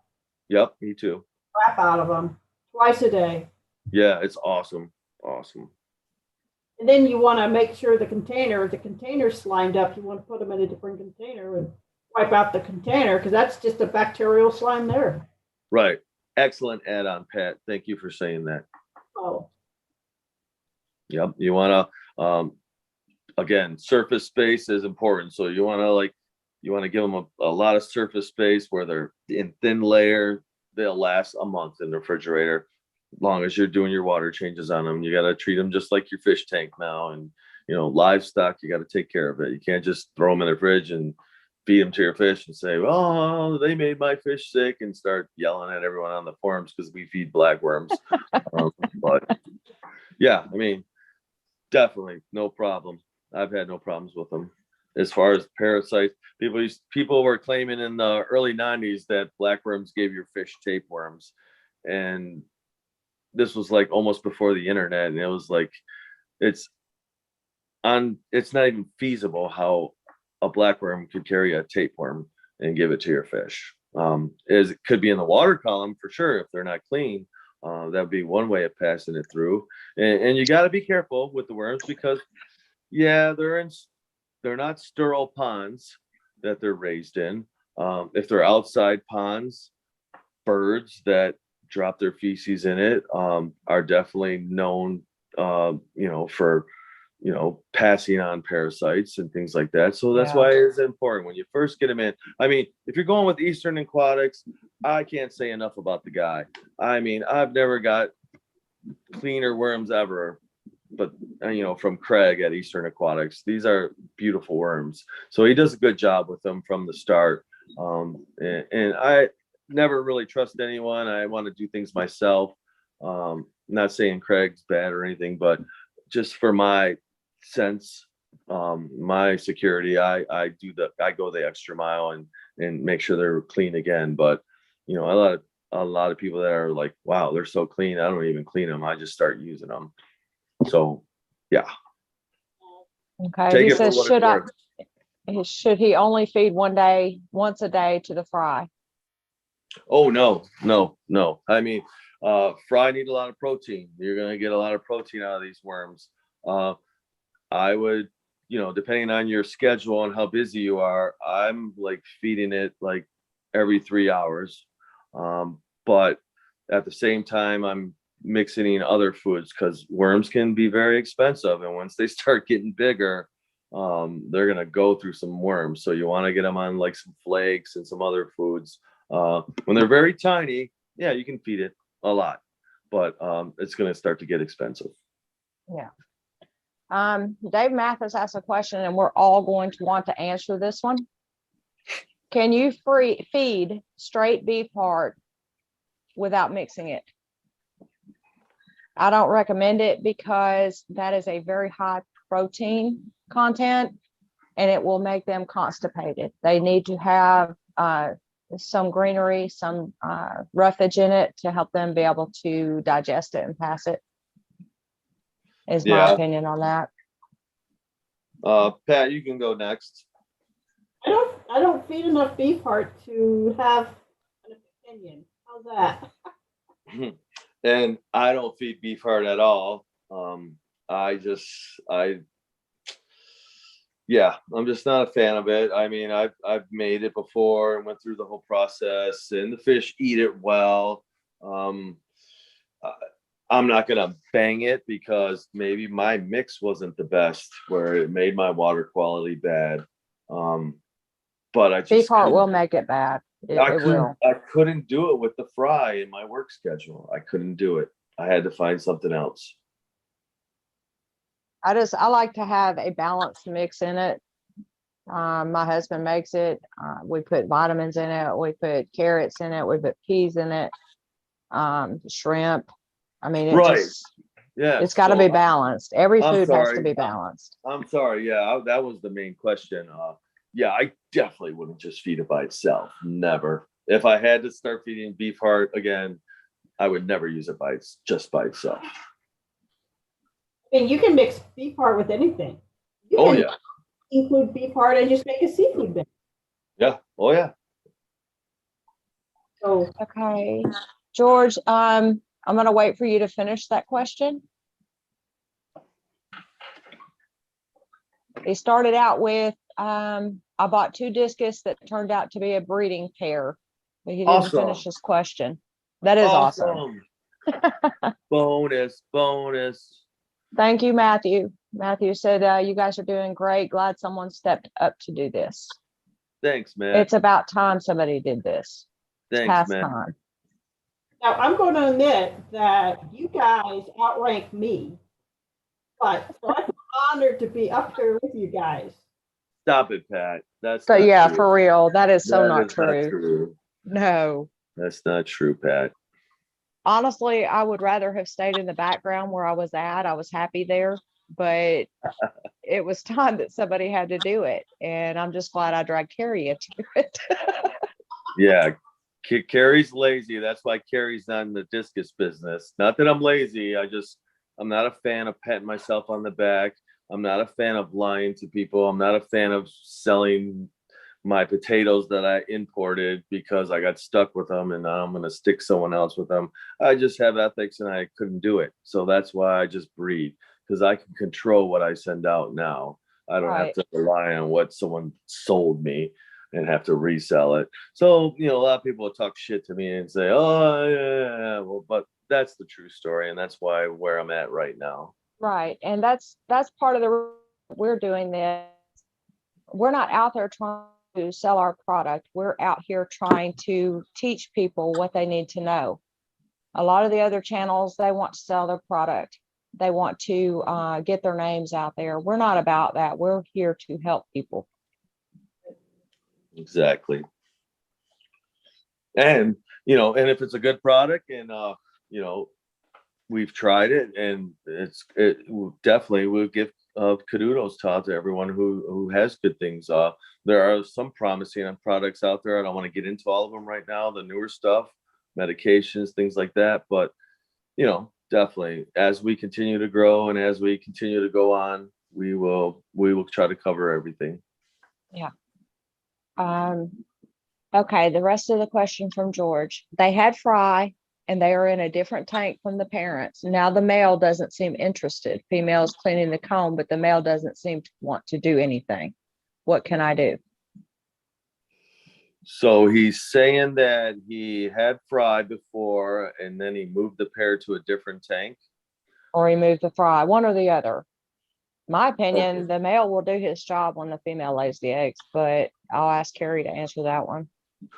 Yep, me too. Crap out of them twice a day. Yeah, it's awesome. Awesome. And then you want to make sure the container's slimed up. You want to put them in a different container and wipe out the container because that's just a bacterial slime there. Right. Excellent add-on, Pat. Thank you for saying that. Oh. Yep. You want to, again, surface space is important. So you want to give them a lot of surface space where they're in thin layer. They'll last a month in the refrigerator. As long as you're doing your water changes on them, you got to treat them just like your fish tank now. And, livestock, you got to take care of it. You can't just throw them in the fridge and feed them to your fish and say, oh, they made my fish sick and start yelling at everyone on the forums because we feed blackworms. But yeah, I mean, definitely no problem. I've had no problems with them. as far as parasites, people were claiming in the early 90s that blackworms gave your fish tapeworms, and this was like almost before the internet, and it was like it's it's not even feasible how a blackworm could carry a tapeworm and give it to your fish. Is it could be in the water column for sure if they're not clean. That'd be one way of passing it through, and you got to be careful with the worms because yeah, they're not sterile ponds that they're raised in. If they're outside ponds, birds that drop their feces in it are definitely known, for passing on parasites and things like that. So that's why it's important when you first get them in. I mean, if you're going with Eastern Aquatics, I can't say enough about the guy. I mean, I've never got cleaner worms ever, but from Craig at Eastern Aquatics. These are beautiful worms. So he does a good job with them from the start. And I never really trust anyone. I want to do things myself. Not saying Craig's bad or anything, but just for my sense, my security, I go the extra mile and make sure they're clean again. But a lot of people that are like, wow, they're so clean, I don't even clean them, I just start using them. So yeah. Okay. Take He it for says, what it's worth. should he only feed once a day to the fry? Oh no. I mean, fry need a lot of protein. You're gonna get a lot of protein out of these worms. I would, depending on your schedule and how busy you are, I'm like feeding it like every 3 hours. But at the same time, I'm mixing in other foods because worms can be very expensive. And once they start getting bigger, they're going to go through some worms. So you want to get them on like some flakes and some other foods. When they're very tiny, yeah, you can feed it a lot, but it's going to start to get expensive. Yeah. Dave Mathis asked a question, and we're all going to want to answer this one. Can you feed straight beef heart without mixing it? I don't recommend it because that is a very high protein content and it will make them constipated. They need to have some greenery, some roughage in it to help them be able to digest it and pass it, is my opinion on that. Pat, you can go next. I don't feed enough beef heart to have an opinion. How's that? And I don't feed beef heart at all. I'm just not a fan of it. I mean, I've made it before and went through the whole process, and the fish eat it well. I'm not gonna bang it because maybe my mix wasn't the best, where it made my water quality bad. But I just beef heart will make it bad. I couldn't do it with the fry in my work schedule. I couldn't do it. I had to find something else. I like to have a balanced mix in it. My husband makes it. We put vitamins in it. We put carrots in it. We put peas in it. Shrimp. I mean, it's got to be balanced. Every food has to be balanced. I'm sorry. Yeah, that was the main question. I definitely wouldn't just feed it by itself. Never. If I had to start feeding beef heart again, I would never use it just by itself. I mean, you can mix beef heart with anything. Include beef heart and just make a seafood dish. Yeah. Oh yeah. So okay, George. I'm going to wait for you to finish that question. He started out with, I bought 2 discus that turned out to be a breeding pair, but he didn't finish his question. That is awesome. Bonus. Thank you, Matthew. Matthew said, you guys are doing great. Glad someone stepped up to do this. Thanks, man. It's about time somebody did this. Thanks, man. Time. Now, I'm going to admit that you guys outrank me, but I'm honored to be up here with you guys. Stop it, Pat. That's so yeah, true. For real. That is so not true. Not true. No. That's not true, Pat. Honestly, I would rather have stayed in the background where I was at. I was happy there, but it was time that somebody had to do it. And I'm just glad I dragged Carrie into it. Yeah. Carrie's lazy. That's why Carrie's not in the discus business. Not that I'm lazy. I'm not a fan of patting myself on the back. I'm not a fan of lying to people. I'm not a fan of selling my potatoes that I imported because I got stuck with them and now I'm going to stick someone else with them. I just have ethics and I couldn't do it. So that's why I just breed, because I can control what I send out now. I don't have Right. to rely on what someone sold me and have to resell it. So, a lot of people will talk shit to me and say, oh, yeah, well, but that's the true story. And that's where I'm at right now. Right. And that's part of the we're doing this. We're not out there trying to sell our product. We're out here trying to teach people what they need to know. A lot of the other channels, they want to sell their product. They want to get their names out there. We're not about that. We're here to help people. Exactly. And, and if it's a good product and, we've tried it and it definitely will give kudos to everyone who has good things. There are some promising products out there. I don't want to get into all of them right now, the newer stuff, medications, things like that. But, definitely as we continue to grow and as we continue to go on, we will try to cover everything. Yeah. Okay. The rest of the question from George. They had fry and they are in a different tank from the parents. Now the male doesn't seem interested. Female is cleaning the comb, but the male doesn't seem to want to do anything. What can I do? So he's saying that he had fry before and then he moved the pair to a different tank. Or remove the fry, one or the other. My opinion, Okay. the male will do his job when the female lays the eggs, but I'll ask Carrie to answer that one.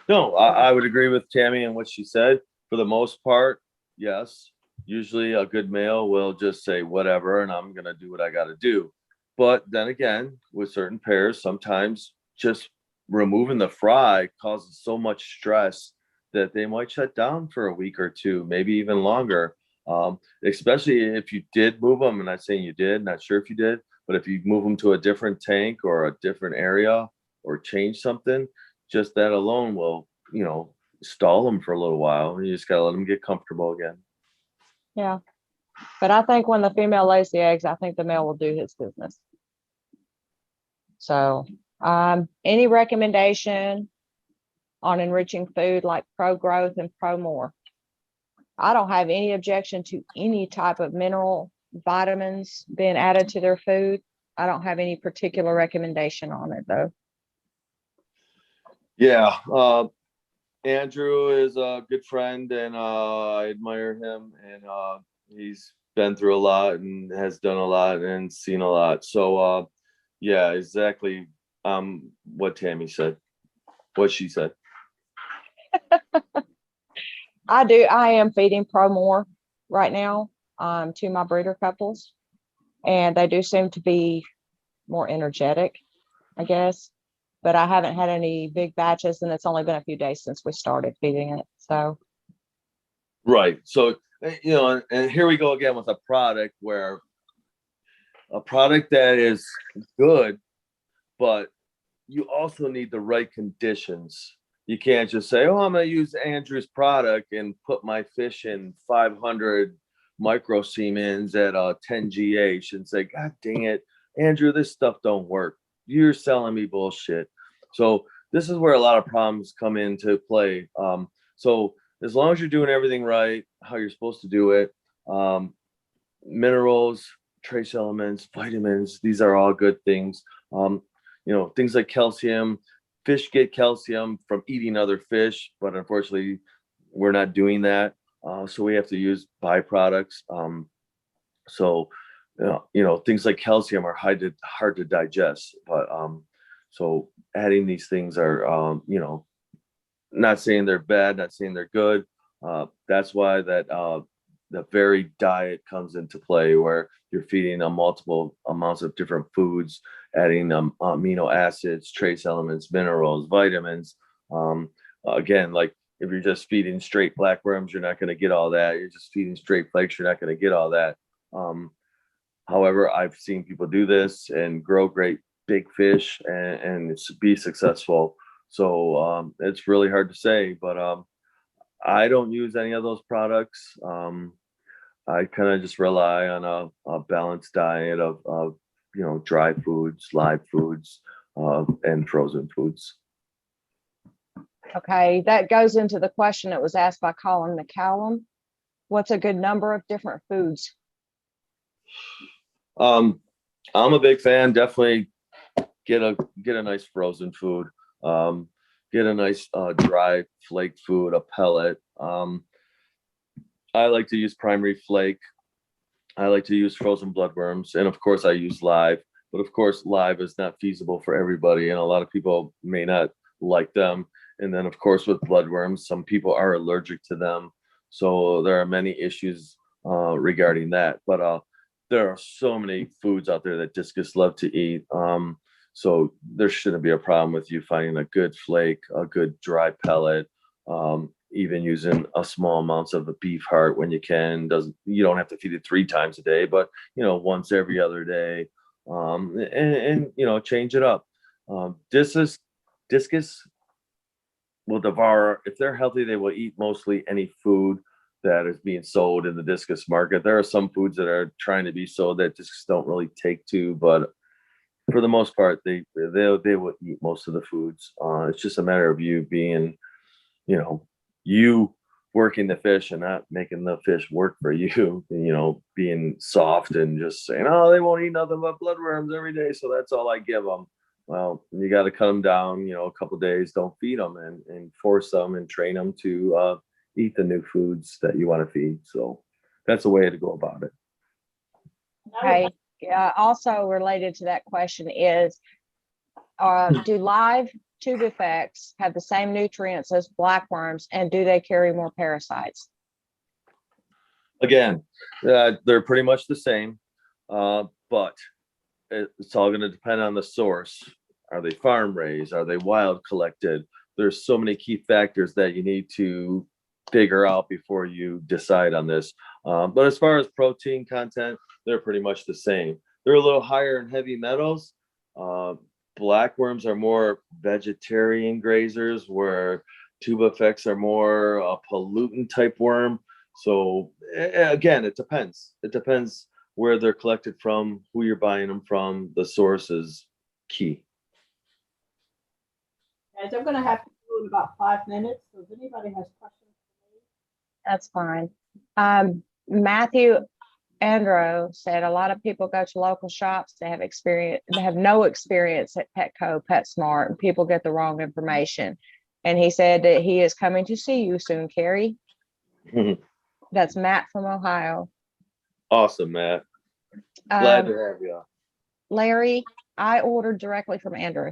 No, I would agree with Tammy and what she said. For the most part, yes. Usually a good male will just say whatever, and I'm gonna do what I gotta do. But then again, with certain pairs, sometimes just removing the fry causes so much stress that they might shut down for a week or two, maybe even longer. Especially if you did move them. I'm not saying you did, not sure if you did, but if you move them to a different tank or a different area or change something, just that alone will, stall them for a little while. You just gotta let them get comfortable again. Yeah. But I think when the female lays the eggs, I think the male will do his business. So, any recommendation on enriching food like pro growth and pro more? I don't have any objection to any type of mineral vitamins being added to their food. I don't have any particular recommendation on it though. Yeah. Andrew is a good friend and I admire him and he's been through a lot and has done a lot and seen a lot. So yeah, exactly what Tammy said, what she said. I am feeding Pro More right now to my breeder couples, and they do seem to be more energetic, I guess. But I haven't had any big batches, and it's only been a few days since we started feeding it. So, Right. So, and here we go again with a product that is good, but you also need the right conditions. You can't just say, oh, I'm going to use Andrew's product and put my fish in 500 micro Siemens at 10 GH and say, God dang it, Andrew, this stuff don't work. You're selling me bullshit. So this is where a lot of problems come into play. So as long as you're doing everything right, how you're supposed to do it, minerals, trace elements, vitamins, these are all good things. Things like calcium. Fish get calcium from eating other fish, but unfortunately, we're not doing that. So we have to use byproducts. So things like calcium are hard to digest. But so adding these things are, not saying they're bad, not saying they're good. That's why the varied diet comes into play, where you're feeding them multiple amounts of different foods, adding amino acids, trace elements, minerals, vitamins. Again, like if you're just feeding straight black worms, you're not going to get all that. You're just feeding straight flakes, you're not going to get all that. However, I've seen people do this and grow great big fish and it's be successful. So it's really hard to say, but I don't use any of those products. I kind of just rely on a balanced diet of dry foods, live foods, and frozen foods. Okay, that goes into the question that was asked by Colin McCallum. What's a good number of different foods? I'm a big fan. Definitely get a nice frozen food. Get a nice dry flake food, a pellet. I like to use primary flake. I like to use frozen bloodworms, and of course, I use live. But of course, live is not feasible for everybody, and a lot of people may not like them. And then, of course, with bloodworms, some people are allergic to them, so there are many issues regarding that. But there are so many foods out there that Discus love to eat. So there shouldn't be a problem with you finding a good flake, a good dry pellet, even using a small amounts of the beef heart when you can. You don't have to feed it 3 times a day, but once every other day, and change it up. Discus will devour, if they're healthy, they will eat mostly any food that is being sold in the Discus market. There are some foods that are trying to be sold that Discus don't really take to, but for the most part, they will eat most of the foods. It's just a matter of you being, you working the fish and not making the fish work for you. Being soft and just saying, "Oh, they won't eat nothing but bloodworms every day, so that's all I give them." Well, you got to cut them down. A couple days. Don't feed them and force them and train them to eat the new foods that you want to feed. So that's a way to go about it. Okay. Also related to that question is, do live tube effects have the same nutrients as blackworms, and do they carry more parasites? Again, they're pretty much the same, but it's all going to depend on the source. Are they farm raised? Are they wild collected? There's so many key factors that you need to figure out before you decide on this. But as far as protein content, they're pretty much the same. They're a little higher in heavy metals. Blackworms are more vegetarian grazers, where tuba effects are more a pollutant type worm. So again, it depends. It depends where they're collected from, who you're buying them from. The source is key. Guys, I'm going to have to do in about 5 minutes. So if anybody has questions for me. That's fine. Matthew Andro said a lot of people go to local shops. They have no experience at Petco, PetSmart, and people get the wrong information. And he said that he is coming to see you soon, Carrie. That's Matt from Ohio. Awesome, Matt. Glad to have you. Larry, I ordered directly from Andrew.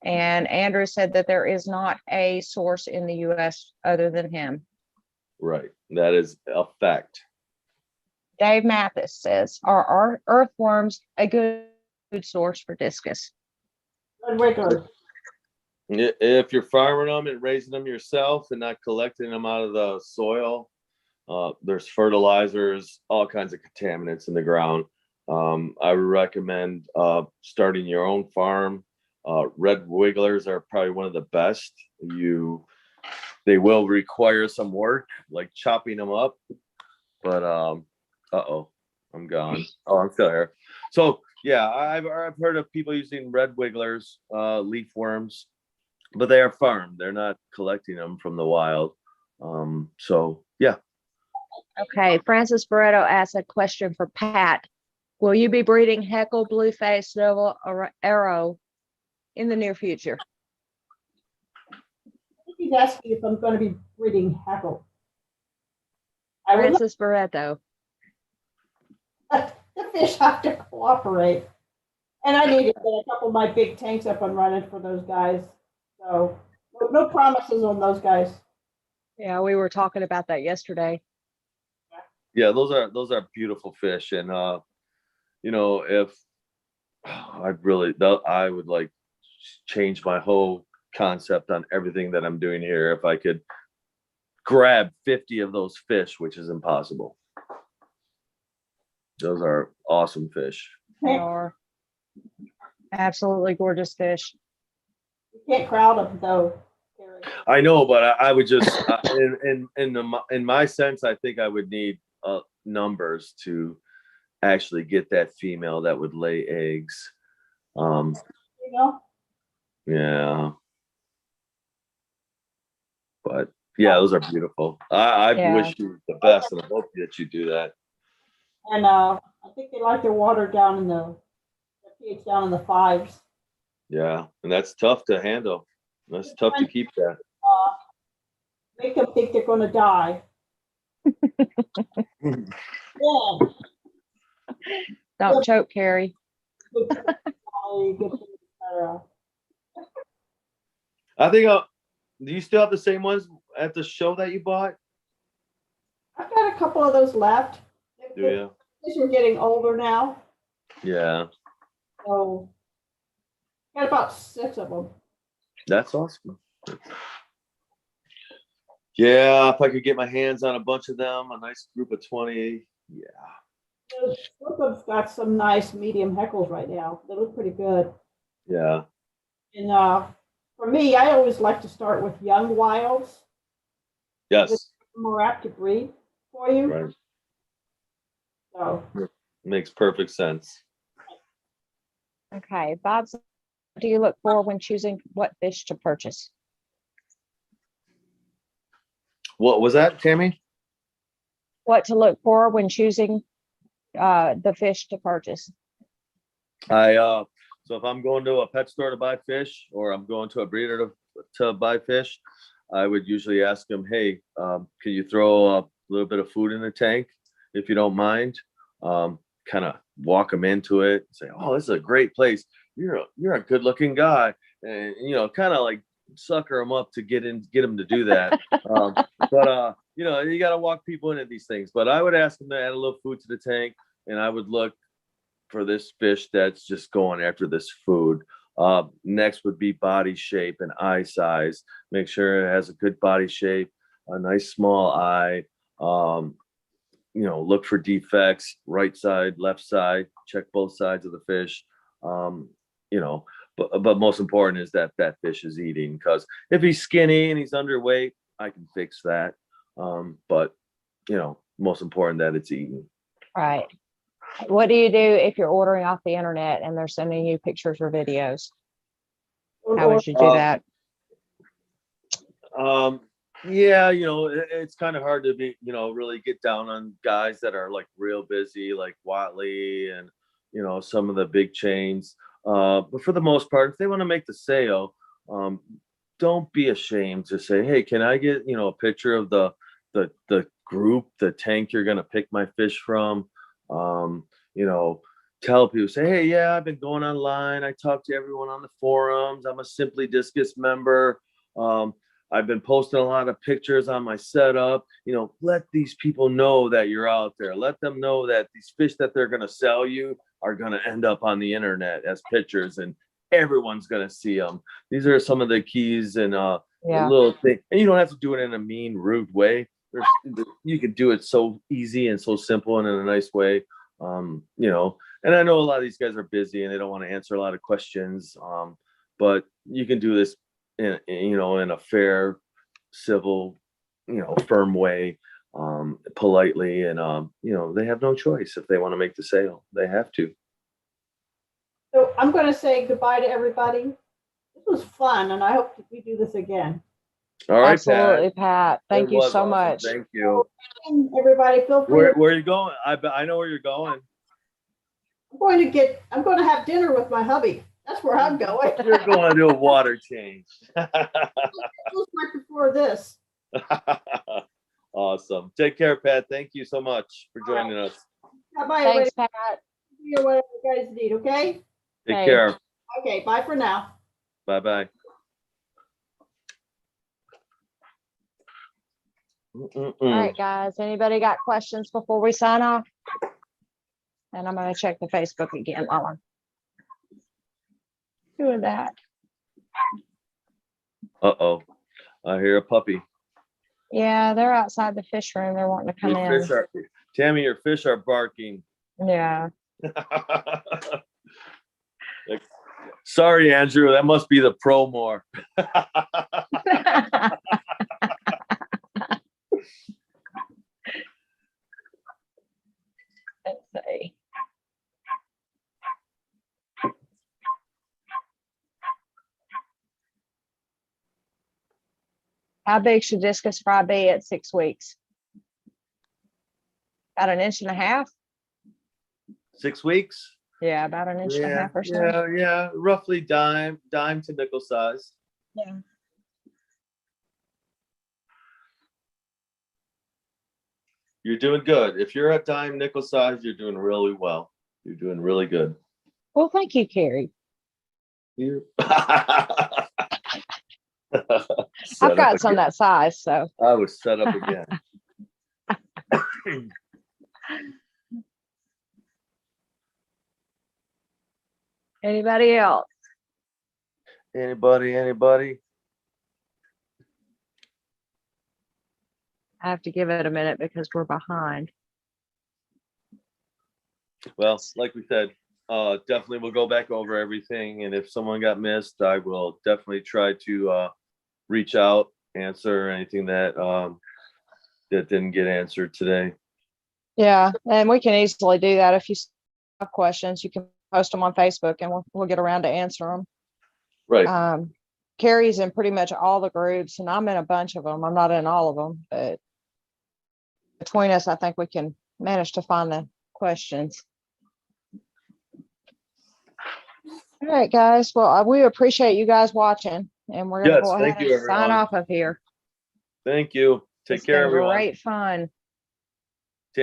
And Andrew said that there is not a source in the U.S. other than him. Right. That is a fact. Dave Mathis says, are earthworms a good source for Discus? If you're farming them and raising them yourself and not collecting them out of the soil, there's fertilizers, all kinds of contaminants in the ground. I would recommend starting your own farm. Red wigglers are probably one of the best. They will require some work, like chopping them up, but I'm gone. Oh, I'm still here. So yeah, I've heard of people using red wigglers, leaf worms, but they are farmed. They're not collecting them from the wild. So yeah. Okay, Francis Barreto asked a question for Pat. Will you be breeding Heckle, Blueface, Noble, or Arrow in the near future? I think he's asking if I'm going to be breeding Heckle. Francis Barreto. The fish have to cooperate. And I need to get a couple of my big tanks up and running for those guys. So no promises on those guys. Yeah, we were talking about that yesterday. Yeah, those are beautiful fish. And if I would like change my whole concept on everything that I'm doing here if I could grab 50 of those fish, which is impossible. Those are awesome fish. They are absolutely gorgeous fish. You can't crowd them though, Carrie. I know, but I would just in my sense, I think I would need numbers to actually get that female that would lay eggs. You know? Yeah. But yeah, those are beautiful. I Yeah. wish you the best, and I hope that you do that. And I think they like their water down in the pH down in the 5s. Yeah, and that's tough to handle. That's tough to keep that. Make them think they're going to die. Yeah. Don't choke, Carrie. I think. Do you still have the same ones at the show that you bought? I've got a couple of those left. Do you? Because we're getting older now. Yeah. So got about 6 of them. That's awesome. Yeah, if I could get my hands on a bunch of them, a nice group of 20. Yeah. Slipham's got some nice medium heckles right now. They look pretty good. Yeah. And for me, I always like to start with young wilds. Yes. More apt to breed for you. Right. So Makes perfect sense. Okay, Bob, what do you look for when choosing what fish to purchase? What was that, Tammy? What to look for when choosing the fish to purchase? So if I'm going to a pet store to buy fish, or I'm going to a breeder to buy fish, I would usually ask them, hey, can you throw a little bit of food in the tank if you don't mind? Kind of walk them into it, say, oh, this is a great place. You're a good looking guy, and kind of like sucker them up to get them to do that. But you got to walk people into these things. But I would ask them to add a little food to the tank, and I would look for this fish that's just going after this food. Next would be body shape and eye size. Make sure it has a good body shape, a nice small eye. Look for defects, right side, left side, check both sides of the fish. But most important is that fish is eating, because if he's skinny and he's underweight, I can fix that. But most important that it's eating. Right. What do you do if you're ordering off the internet and they're sending you pictures or videos? How would you do that? Yeah, it's kind of hard to be, really get down on guys that are like real busy, like Watley and, some of the big chains. But for the most part, if they want to make the sale, don't be ashamed to say, hey, can I get, a picture of the group, the tank you're going to pick my fish from? Tell people, say, hey, yeah, I've been going online. I talk to everyone on the forums. I'm a Simply Discus member. I've been posting a lot of pictures on my setup. Let these people know that you're out there. Let them know that these fish that they're going to sell you are going to end up on the internet as pictures, and everyone's going to see them. These are some of the keys and little thing. And you don't have to do it in a mean, rude way. You can do it so easy and so simple and in a nice way. And I know a lot of these guys are busy and they don't want to answer a lot of questions. But you can do this in a fair, civil, firm way, politely, and they have no choice. If they want to make the sale, they have to. So I'm going to say goodbye to everybody. This was fun, and I hope we do this again. All right, absolutely, Pat. Thank you so much. Thank you. Everybody, feel free. Where are you going? I know where you're going. I'm going to have dinner with my hubby. That's where I'm going. You're going to do a water change. It was right before this. Awesome. Take care, Pat. Thank you so much for joining us. Bye, Thanks, Pat. Whatever you guys need, okay? Take care. Okay, bye for now. Bye-bye. All right, guys. Anybody got questions before we sign off? And I'm going to check the Facebook again while I'm doing that. Uh-oh. I hear a puppy. Yeah, they're outside the fish room. They're wanting to come in. Tammy, your fish are barking. Yeah. Like, sorry, Andrew, that must be the pro more. Let's see. How big should discus fry be at 6 weeks? About an inch and a half? 6 weeks? Yeah, about an inch and a Yeah, half or so. yeah, roughly dime to nickel size. Yeah. You're doing good. If you're at dime nickel size, you're doing really well. You're doing really good. Well, thank you, Carrie. You. I've got some that size, so. I was set up again. Anybody else? Anybody? I have to give it a minute because we're behind. Well, like we said, definitely we'll go back over everything. And if someone got missed, I will definitely try to reach out, answer anything that that didn't get answered today. Yeah, and we can easily do that. If you have questions, you can post them on Facebook and we'll get around to answer them. Right. Carrie's in pretty much all the groups and I'm in a bunch of them. I'm not in all of them, but between us, I think we can manage to find the questions. All right, guys. Well, we appreciate you guys watching and we're going to Yes, go thank ahead you, and sign everyone. off of here. Thank you. Take It's care, been everyone. great fun.